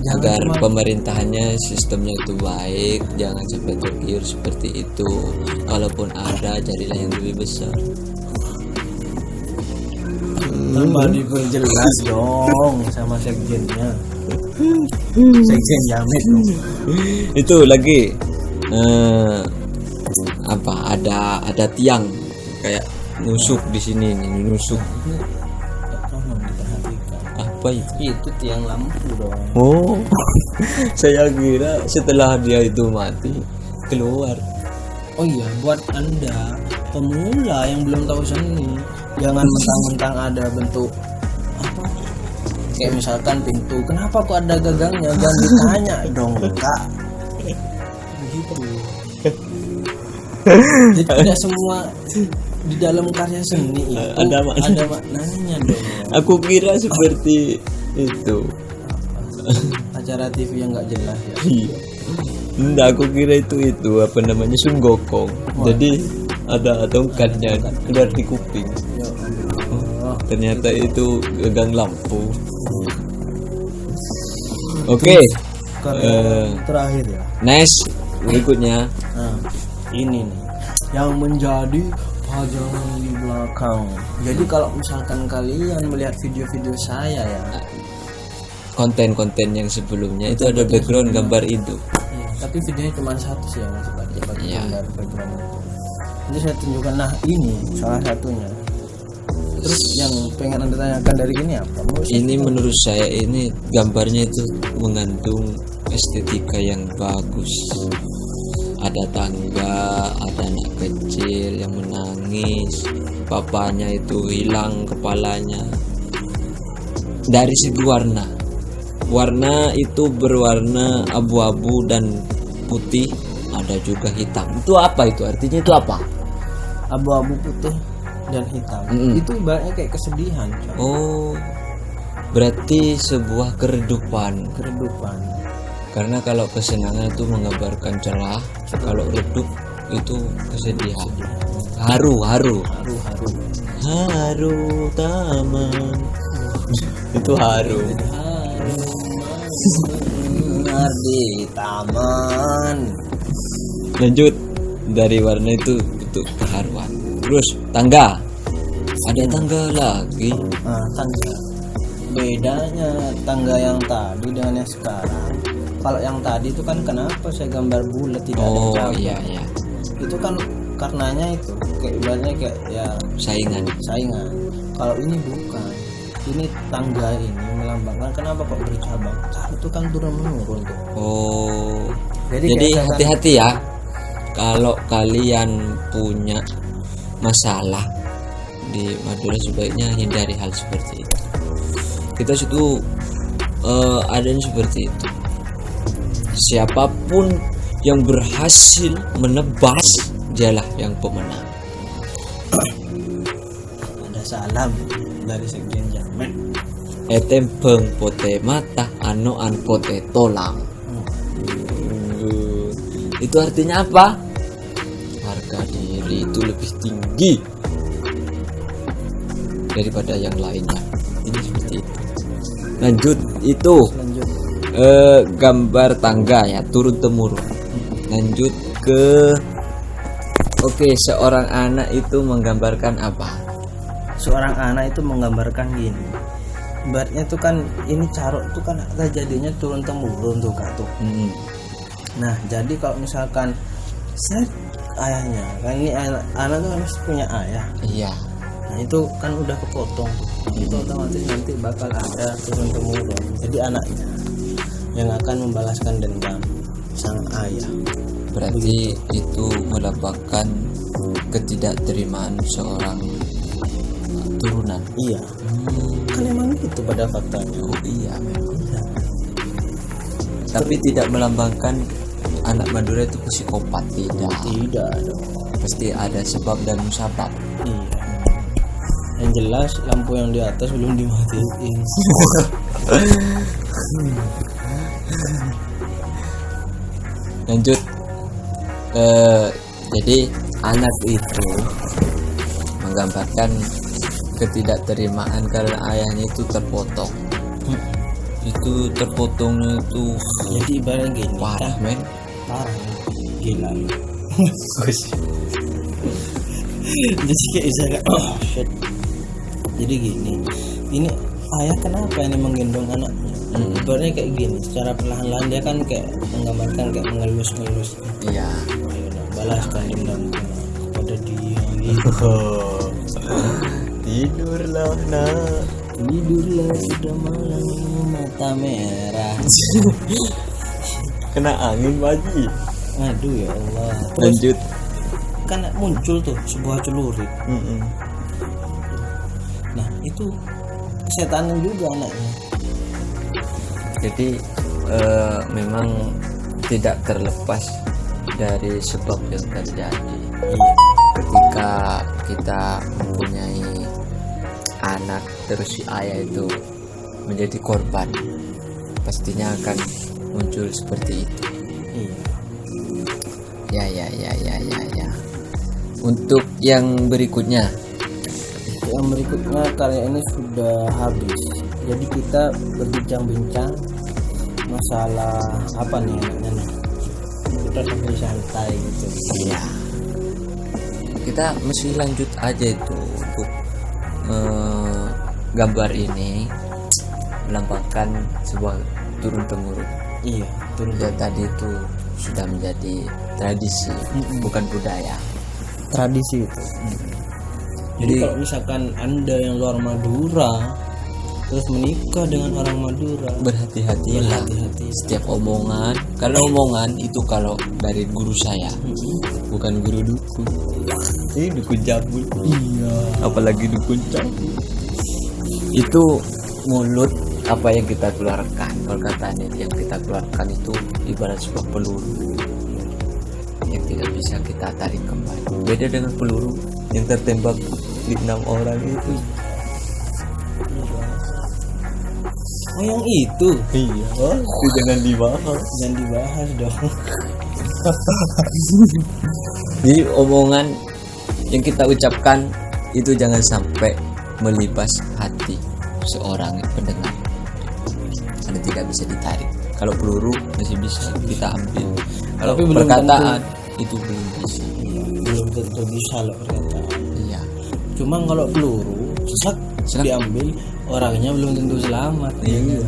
agar pemerintahannya sistemnya itu baik, jangan sampai tergiur seperti itu. Kalaupun ada, carilah yang lebih besar. Tambah diperjelas dong sama sekjennya. Sekjen jamet dong. Itu lagi apa? Ada tiang kayak nusuk di sini nih, nusuk. Tolong diperhatikan. Apa itu? Itu tiang lampu dong. Oh, saya kira setelah dia itu mati keluar. Oh iya, buat Anda pemula yang belum tahu seni, jangan mentang-mentang ada bentuk apa? Kayak misalkan pintu, kenapa kok ada gagangnya? Jangan ditanya dong, Kak. Begitu. Jadi tidak semua di dalam karya seni itu Ada maknanya dong. Aku kira seperti itu. Acara TV yang nggak jelas ya. Iya. Enggak, aku kira itu apa namanya sunggokong. Jadi ada tongkatnya keluar di kuping. Ya Allah. Ternyata itu gagang lampu. Oke. Terakhir ya. Next berikutnya. Nah, ini nih yang menjadi pajangan di belakang. Jadi kalau misalkan kalian melihat video-video saya ya, Konten-konten yang sebelumnya itu ada background gambar itu. iya, tapi videonya cuma satu sih yang masih pakai Iya. gambar background itu. Jadi saya tunjukkan, nah ini salah satunya. Terus yang pengen Anda tanyakan dari ini apa? Ini menurut saya ini gambarnya itu mengandung estetika yang bagus. Ada tangga, ada anak kecil yang menangis, papanya itu hilang kepalanya. Dari segi warna itu berwarna abu-abu dan putih, ada juga hitam. Itu apa itu? Artinya itu apa? Abu-abu, putih dan hitam. Itu ibaratnya kayak kesedihan, coy. Oh, berarti sebuah keredupan. Karena kalau kesenangan itu menggambarkan celah, kalau redup itu kesedihan. Haru taman. Itu haru. Di taman. Lanjut, dari warna itu bentuk keharuan. Terus tangga. Ada tangga lagi. Nah, tangga. Bedanya tangga yang tadi dengan yang sekarang. Kalau yang tadi itu kan kenapa saya gambar bulat tidak ada Oh cabang. iya iya, Itu kan karenanya itu kayak ibaratnya kayak ya saingan. saingan. Kalau ini bukan. Ini tangga ini melambangkan kenapa kok bercabang. Itu kan turun menurun tuh. Oh. Jadi Jadi kayak hati-hati ya. Kalau kalian punya masalah di Madura sebaiknya hindari hal seperti itu. Kita situ adanya seperti itu. Siapapun yang berhasil menebas, dialah yang pemenang. ada salam dari Sekjen Jamet. Etempeng pote mata anoan pote tolang. Itu artinya apa? Harga diri itu lebih tinggi daripada yang lainnya. Ini seperti itu. Lanjut itu Lanjut. gambar tangga ya, turun temurun. Lanjut ke oke, seorang anak itu menggambarkan apa? Seorang anak itu menggambarkan gini. Ibaratnya tuh kan ini carok tuh kan terjadinya turun temurun tuh Kak tuh. Nah, jadi kalau misalkan saya ayahnya kan ini anak tuh kan mesti punya ayah. Iya. Nah, itu kan udah kepotong tuh. Itu otomatis nanti bakal ada turun temurun. Jadi anaknya yang akan membalaskan dendam sang ayah. Berarti itu melambangkan ketidakterimaan seorang turunan. Iya. Kan emang gitu pada faktanya. Oh iya memang. Tapi tidak melambangkan anak Madura itu psikopat, tidak. Tidak dong. Pasti ada sebab dan musabab. Iya. Yang jelas lampu yang di atas belum dimatiin. Lanjut. Jadi anak itu menggambarkan ketidakterimaan karena ayahnya itu terpotong. Itu terpotongnya itu Jadi ibaratnya gini parah kan, men. parah gila. Jadi kayak misalnya oh shit. Jadi gini, ini ayah kenapa ini menggendong anaknya? Ibaratnya kayak gini, secara perlahan-lahan dia kan kayak menggambarkan kayak mengelus-ngelus. Iya. Ayo nah, balaskan dendamku kepada dia gitu. Tidurlah nak. Tidurlah sudah malam mata merah. Kena angin lagi. Aduh ya Allah. Terus Lanjut. kan muncul tuh sebuah celurit. Nah itu setanan juga anaknya. Jadi memang tidak terlepas dari sebab yang terjadi. Iya. Ketika kita mempunyai anak terus si ayah itu menjadi korban, pastinya akan muncul seperti itu. Iya. Ya. Untuk yang berikutnya, Yang berikutnya karya ini sudah habis. Jadi kita berbincang-bincang masalah apa nih enaknya nih. Kita sambil santai gitu. iya, kita mesti lanjut aja itu untuk gambar ini melambangkan sebuah turun temurun. Iya, turun Ya tadi itu sudah menjadi tradisi, bukan budaya. tradisi itu. Jadi Jadi kalau misalkan Anda yang luar Madura terus menikah dengan orang Madura, berhati-hatilah berhati-hati. setiap omongan, karena omongan itu kalau dari guru saya, bukan guru dukun. Ini dukun jabul. Iya. Apalagi dukun cabul. Itu mulut apa yang kita keluarkan, perkataan yang kita keluarkan itu ibarat sebuah peluru yang tidak bisa kita tarik kembali. Beda dengan peluru yang tertembak di 6 orang itu. Oh yang itu Iya, itu jangan dibahas. jangan dibahas dong. Jadi omongan yang kita ucapkan itu jangan sampai melibas hati seorang pendengar. Karena tidak bisa ditarik. Kalau peluru masih bisa kita ambil. Kalau Tapi belum perkataan itu belum bisa. Belum tentu bisa loh perkataan. Iya. Cuma kalau peluru sesak diambil, orangnya belum tentu selamat. Iya.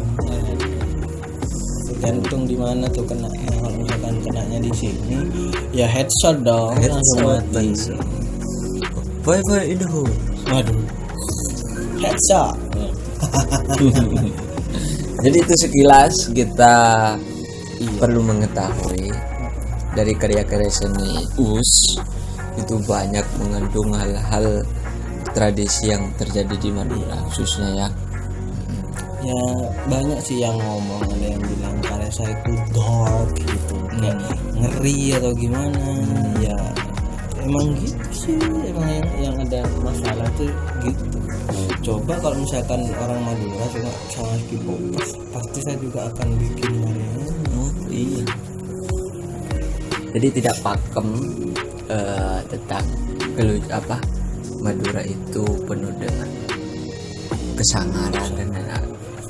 Tergantung di mana tuh kena. Kalau misalkan kenanya di sini, ya headshot dong, langsung mati. Bye in the hole. Waduh, headshot. Jadi itu sekilas kita perlu mengetahui dari karya-karya seni US itu banyak mengandung hal-hal tradisi yang terjadi di Madura khususnya ya. Ya banyak sih yang ngomong, ada yang bilang karya saya itu dark gitu, kayak ngeri atau gimana. Ya emang gitu sih, emang yang ada masalah tuh gitu. Coba kalau misalkan orang Madura cuma sama K-pop, pasti saya juga akan bikin karyanya. Iya. Jadi tidak pakem tentang Madura itu penuh dengan kesangaran dan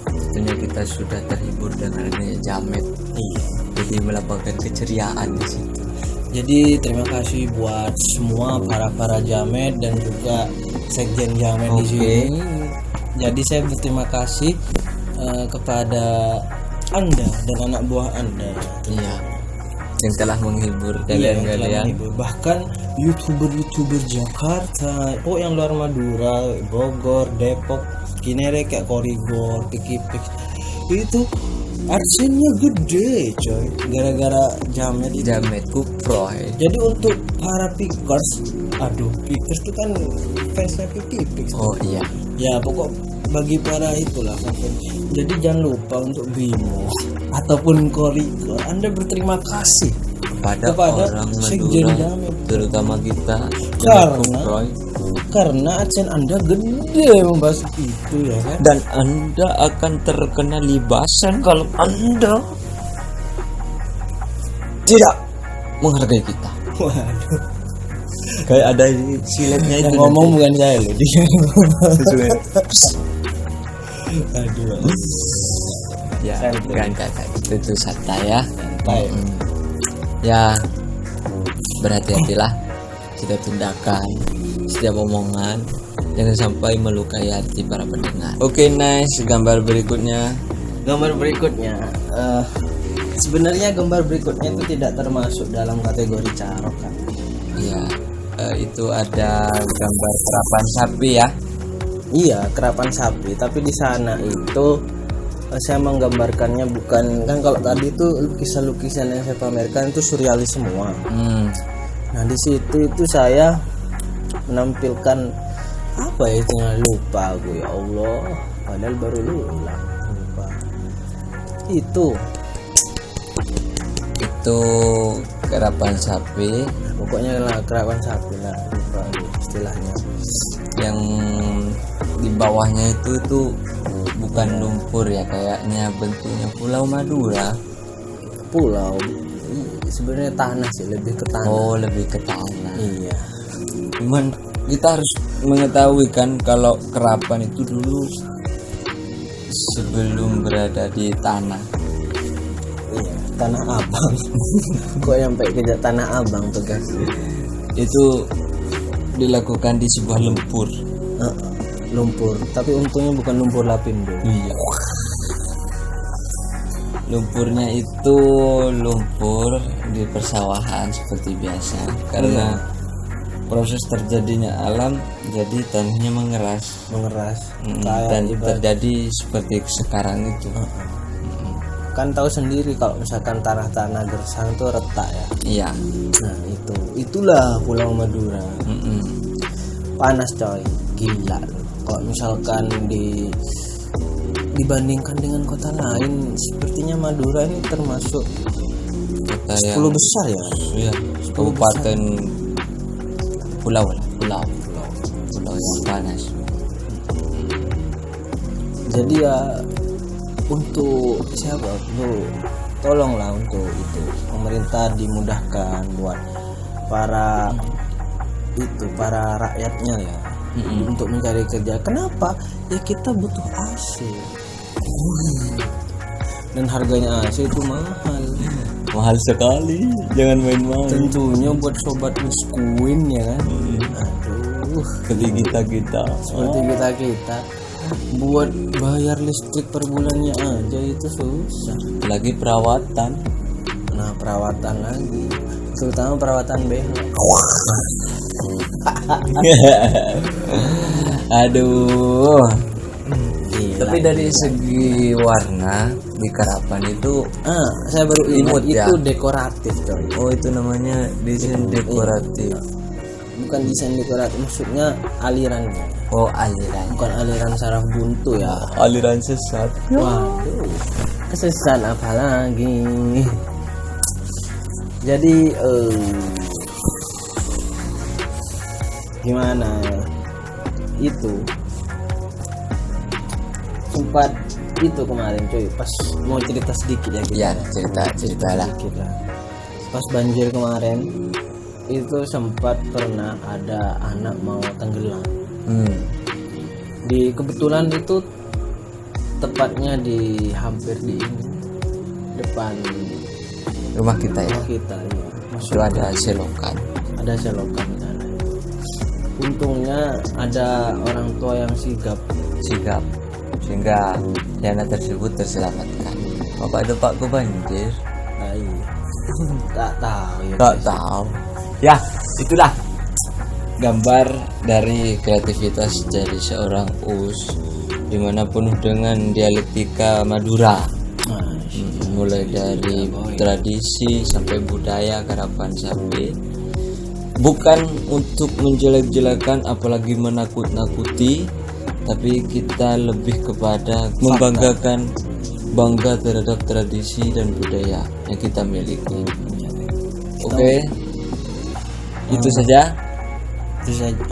tentunya kita sudah terhibur dengan adanya jamet. Jadi melapangkan keceriaan di situ. Jadi terima kasih buat semua para jamet dan juga sekjen jamet di sini. Jadi saya berterima kasih kepada Anda dan anak buah Anda. Iya. Yang telah menghibur kalian. Bahkan youtuber Jakarta, yang luar Madura, Bogor, Depok, Cinere kayak Korigor, Pikipik itu adsense-nya gede coy, gara-gara jamet Kupro. Jadi untuk para pickers itu kan fansnya Pikipik. Oh iya. Ya pokok bagi para itulah fans. Jadi jangan lupa untuk Bimo ataupun Korigor, Anda berterima kasih kepada orang Madura, terutama kita karena adsense Anda gede membahas itu ya kan. Dan Anda akan terkena libasan kalau Anda tidak menghargai kita. Waduh, kayak ada siletnya itu. Yang ngomong bukan saya loh, dia. Aduh. Ya, enggak itu santai ya. Santai. Ya, berhati-hatilah. Kita tundakkan setiap omongan, jangan sampai melukai hati para pendengar. Oke, nice. Gambar berikutnya. Sebenarnya gambar berikutnya itu tidak termasuk dalam kategori carok kan. Iya, itu ada gambar kerapan sapi ya. Iya, kerapan sapi. Tapi di sana itu saya menggambarkannya bukan, kan kalau tadi itu lukisan-lukisan yang saya pamerkan itu surrealis semua. Nah di situ itu saya menampilkan apa ya, itu lupa aku, ya Allah, padahal baru lupa. Itu kerapan sapi. Pokoknya lah kerapan sapi lah, lupa istilahnya. Yang di bawahnya itu bukan lumpur ya, kayaknya bentuknya Pulau Madura. Pulau sebenarnya tanah sih, lebih ke tanah. Oh, lebih ke tanah. Iya. Cuman kita harus mengetahui kan kalau kerapan itu dulu sebelum berada di tanah. Iya, Tanah Abang. Kok sampai ke Tanah Abang tuh guys? Itu dilakukan di sebuah lumpur. Lumpur, tapi untungnya bukan lumpur lapindo. Iya. Lumpurnya itu lumpur di persawahan seperti biasa, karena proses terjadinya alam, jadi tanahnya mengeras. Dan terjadi seperti sekarang itu. Kan tahu sendiri kalau misalkan tanah-tanah gersang itu retak ya. Iya. Nah itulah Pulau Madura. Panas coy, gila. Kalau misalkan dibandingkan dengan kota lain, sepertinya Madura ini termasuk kota 10 besar ya. Iya. Kabupaten pulau yang panas. Jadi ya untuk siapa tuh, tolonglah untuk itu pemerintah dimudahkan buat para rakyatnya ya, untuk mencari kerja. Kenapa? Ya kita butuh AC. Dan harganya AC itu mahal sekali, jangan main-main. Tentunya buat sobat miskuin ya kan. Aduh, seperti kita seperti kita buat bayar listrik per bulannya aja itu susah. lagi perawatan. Nah perawatan lagi, terutama perawatan behel. Aduh. Gila. Tapi dari segi warna di Karapan itu saya baru ingat Imut ya? itu dekoratif coy. oh itu namanya desain dekoratif. Bukan desain dekoratif, maksudnya alirannya. Oh aliran. Bukan aliran saraf buntu ya. Aliran sesat. Waduh, kesesat apa lagi? Jadi gimana ya? Itu sempat itu kemarin cuy, pas mau cerita sedikit ya kita. Ya cerita lah. Sedikit lah. Pas banjir kemarin itu sempat pernah ada anak mau tenggelam. Di kebetulan itu tepatnya di hampir di depan Rumah kita ya. rumah kita ya. Itu ada selokan. Ada selokan di sana. Untungnya ada orang tua yang sigap. Sehingga anak tersebut terselamatkan. Bapak ada Pak banjir. Nah, iya. Tak tahu ya. Tak tahu. Ya, itulah gambar dari kreativitas dari seorang Us, dimana penuh dengan dialektika Madura. Mulai dari tradisi sampai budaya Karapan Sapi. Bukan untuk menjelek-jelekan apalagi menakut-nakuti, tapi kita lebih kepada membanggakan, bangga terhadap tradisi dan budaya yang kita miliki. Oke. Itu saja. Terus aja.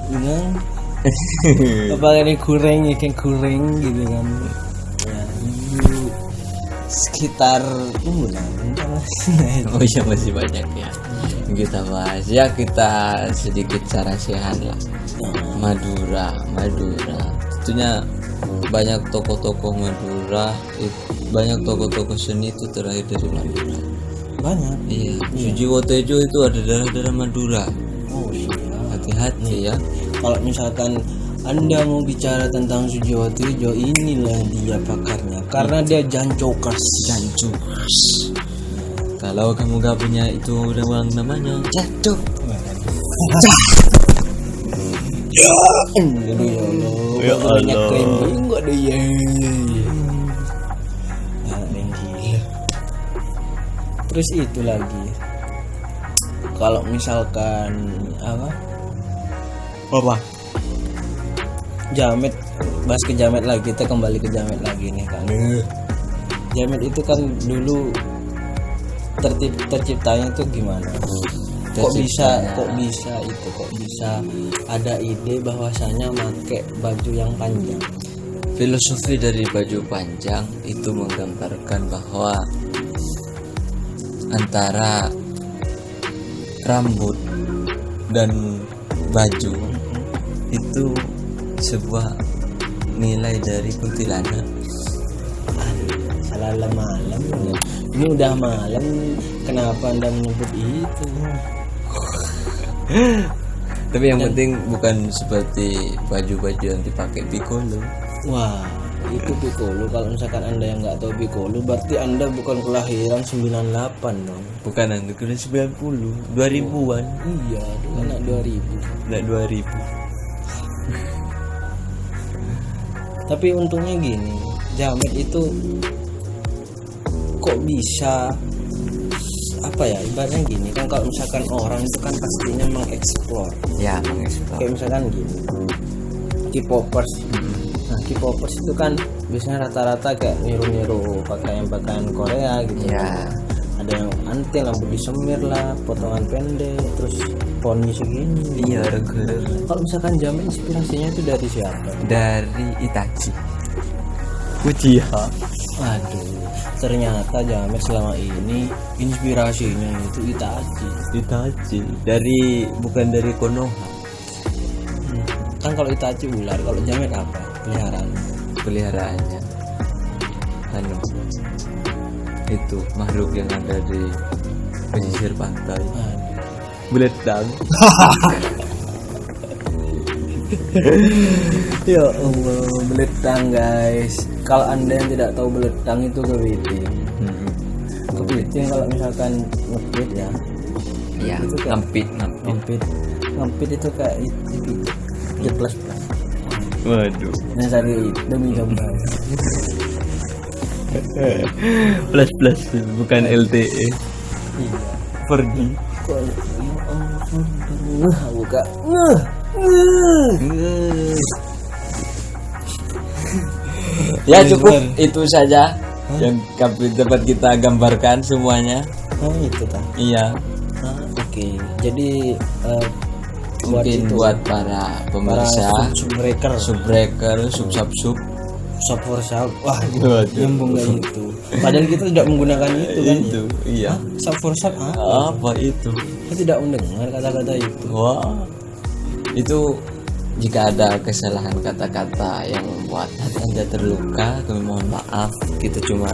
Dengan apa ini kurang ya kan kurang gitu kan. Ya, ini sekitar bulan. Oh iya masih banyak ya. Kita bahas ya, kita sedikit sarasehan lah. Madura. Tentunya banyak tokoh-tokoh Madura, banyak tokoh-tokoh seni itu terakhir dari Madura. Banyak. Iya. Sujiwo Tejo itu ada darah-darah Madura. Oh iya. Hati-hati ya. Kalau misalkan Anda mau bicara tentang Sujiwo Tejo, inilah dia pakarnya. Karena dia jancokers. Kalau kamu gak punya itu udah ulang namanya jatuh. Ya Allah. Ya Allah. Enggak ada ya. Gila. Terus itu lagi. Kalau misalkan apa? Jamet, bahas ke Jamet lagi, kita kembali ke Jamet lagi nih kan. Jamet itu kan dulu terciptanya itu gimana? Kok bisa ada ide bahwasanya make baju yang panjang? Filosofi dari baju panjang itu menggambarkan bahwa antara rambut dan baju itu sebuah nilai dari kuntilanak. Salah malam. Ini udah malam, kenapa Anda menyebut itu? Tapi yang penting bukan seperti baju-baju yang dipakai Piccolo. Wah, itu Piccolo. Kalau misalkan Anda yang nggak tahu Piccolo, berarti Anda bukan kelahiran 98 dong. Bukan, Anda kira 90, 2000-an. Iya, itu anak 2000. Anak 2000. Tapi untungnya gini, Jamet itu kok bisa apa ya, ibaratnya gini kan, kalau misalkan orang itu kan pastinya mengeksplor. Ya, mengeksplor. Kayak misalkan gini, K-popers. Nah, K-popers itu kan biasanya rata-rata kayak niru-niru pakaian Korea gitu. Ya. Ada yang anting, rambut disemir lah, potongan pendek, terus poni segini. Iya, reguler. Kalau misalkan Jamet inspirasinya itu dari siapa? Dari Itachi Uchiha. Aduh, ternyata Jamet selama ini inspirasinya itu Itachi. Bukan dari Konoha. Kan kalau Itachi ular, kalau Jamet apa? Peliharaannya itu makhluk yang ada di pesisir pantai. Beletang. Ya Allah, beletang guys. Kalau anda yang tidak tahu beletang itu kepiting. Kepiting kalau misalkan ngepit ya, Ya, itu kan ngampit. ngepit itu kayak itu jeplas. Waduh. Yang cari demi gambar. Plus bukan LTE. Iya. Pergi. Kok ya ampun, buka. Ya cukup itu saja yang dapat kita gambarkan semuanya. Oh itu tak. Iya. Oke. Jadi Mungkin buat para pemirsa, subbreaker, sub sub for sub. Wah, Waduh. nyambung kayak gitu. Padahal kita tidak menggunakan itu kan. itu. Iya. Sub for sub Apa itu? saya tidak mendengar kata-kata itu. Wah. Itu jika ada kesalahan kata-kata yang membuat hati Anda terluka, kami mohon maaf. Kita cuma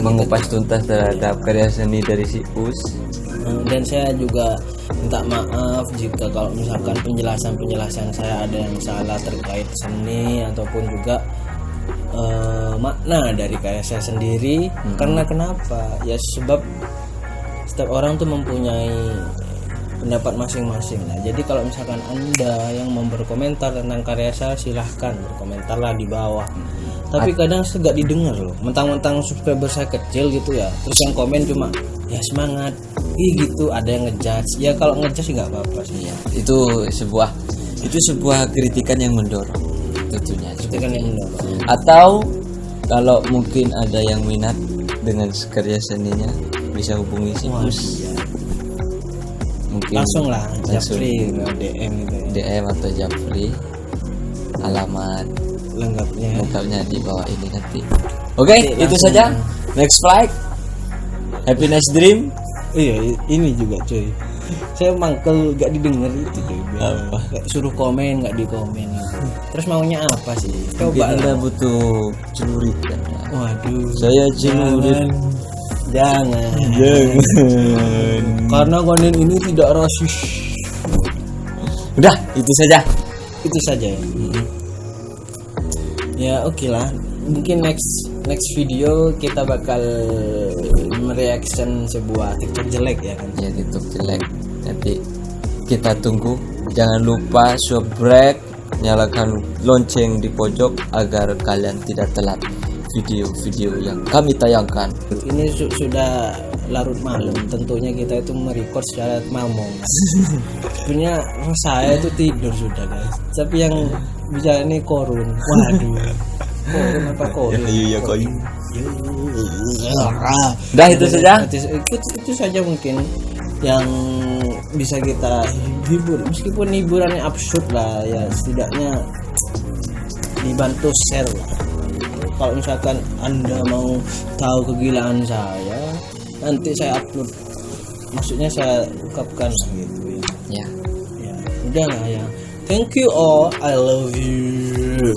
mengupas tuntas terhadap karya seni dari si Us. Dan saya juga minta maaf jika kalau misalkan penjelasan saya ada yang salah terkait seni ataupun juga makna dari karya saya sendiri. Karena kenapa? Ya sebab setiap orang tuh mempunyai pendapat masing-masing. Nah, jadi kalau misalkan Anda yang mau berkomentar tentang karya saya, silahkan berkomentarlah di bawah. Tapi kadang saya gak didengar loh. Mentang-mentang subscriber saya kecil gitu ya, terus yang komen cuma ya semangat, gitu. Ada yang ngejudge. Ya kalau ngejudge nggak apa-apa sih. Ya, itu sebuah kritikan yang mendorong tentunya. Kritikan yang mendorong. Atau kalau mungkin ada yang minat dengan karya seninya, bisa hubungi si Us. Mungkin Langsung lah Japri DM gitu ya. DM atau Japri. Alamat lengkapnya di bawah ini nanti. Oke, itu saja. Next flight. Happiness dream. Iya, ini juga cuy. Saya mangkel gak didengar itu cuy. Apa? Kayak suruh komen gak dikomen. Terus maunya apa sih? Mungkin Coba Anda lah. butuh celurit kan? Waduh. Saya celurit. Jangan. Jangan. Karena konten ini tidak rasis. Udah, itu saja. Itu saja ya. Ya oke lah. Mungkin next video kita bakal mereaction sebuah TikTok jelek ya kan. Ya, TikTok jelek. Nanti kita tunggu. Jangan lupa subscribe, nyalakan lonceng di pojok agar kalian tidak telat video-video yang kami tayangkan. Ini sudah larut malam, tentunya kita itu merecord secara mamong. Sebenarnya saya itu tidur sudah guys, tapi yang bicara ini korun. Waduh, korun apa korun? Ya koi. Dah itu saja. Itu saja mungkin yang bisa kita hibur, meskipun hiburannya absurd lah ya, setidaknya dibantu share lah. Kalau misalkan Anda mau tahu kegilaan saya, nanti saya upload, maksudnya saya ungkapkan gitu ya. Ya. Udah lah ya. Thank you all, I love you.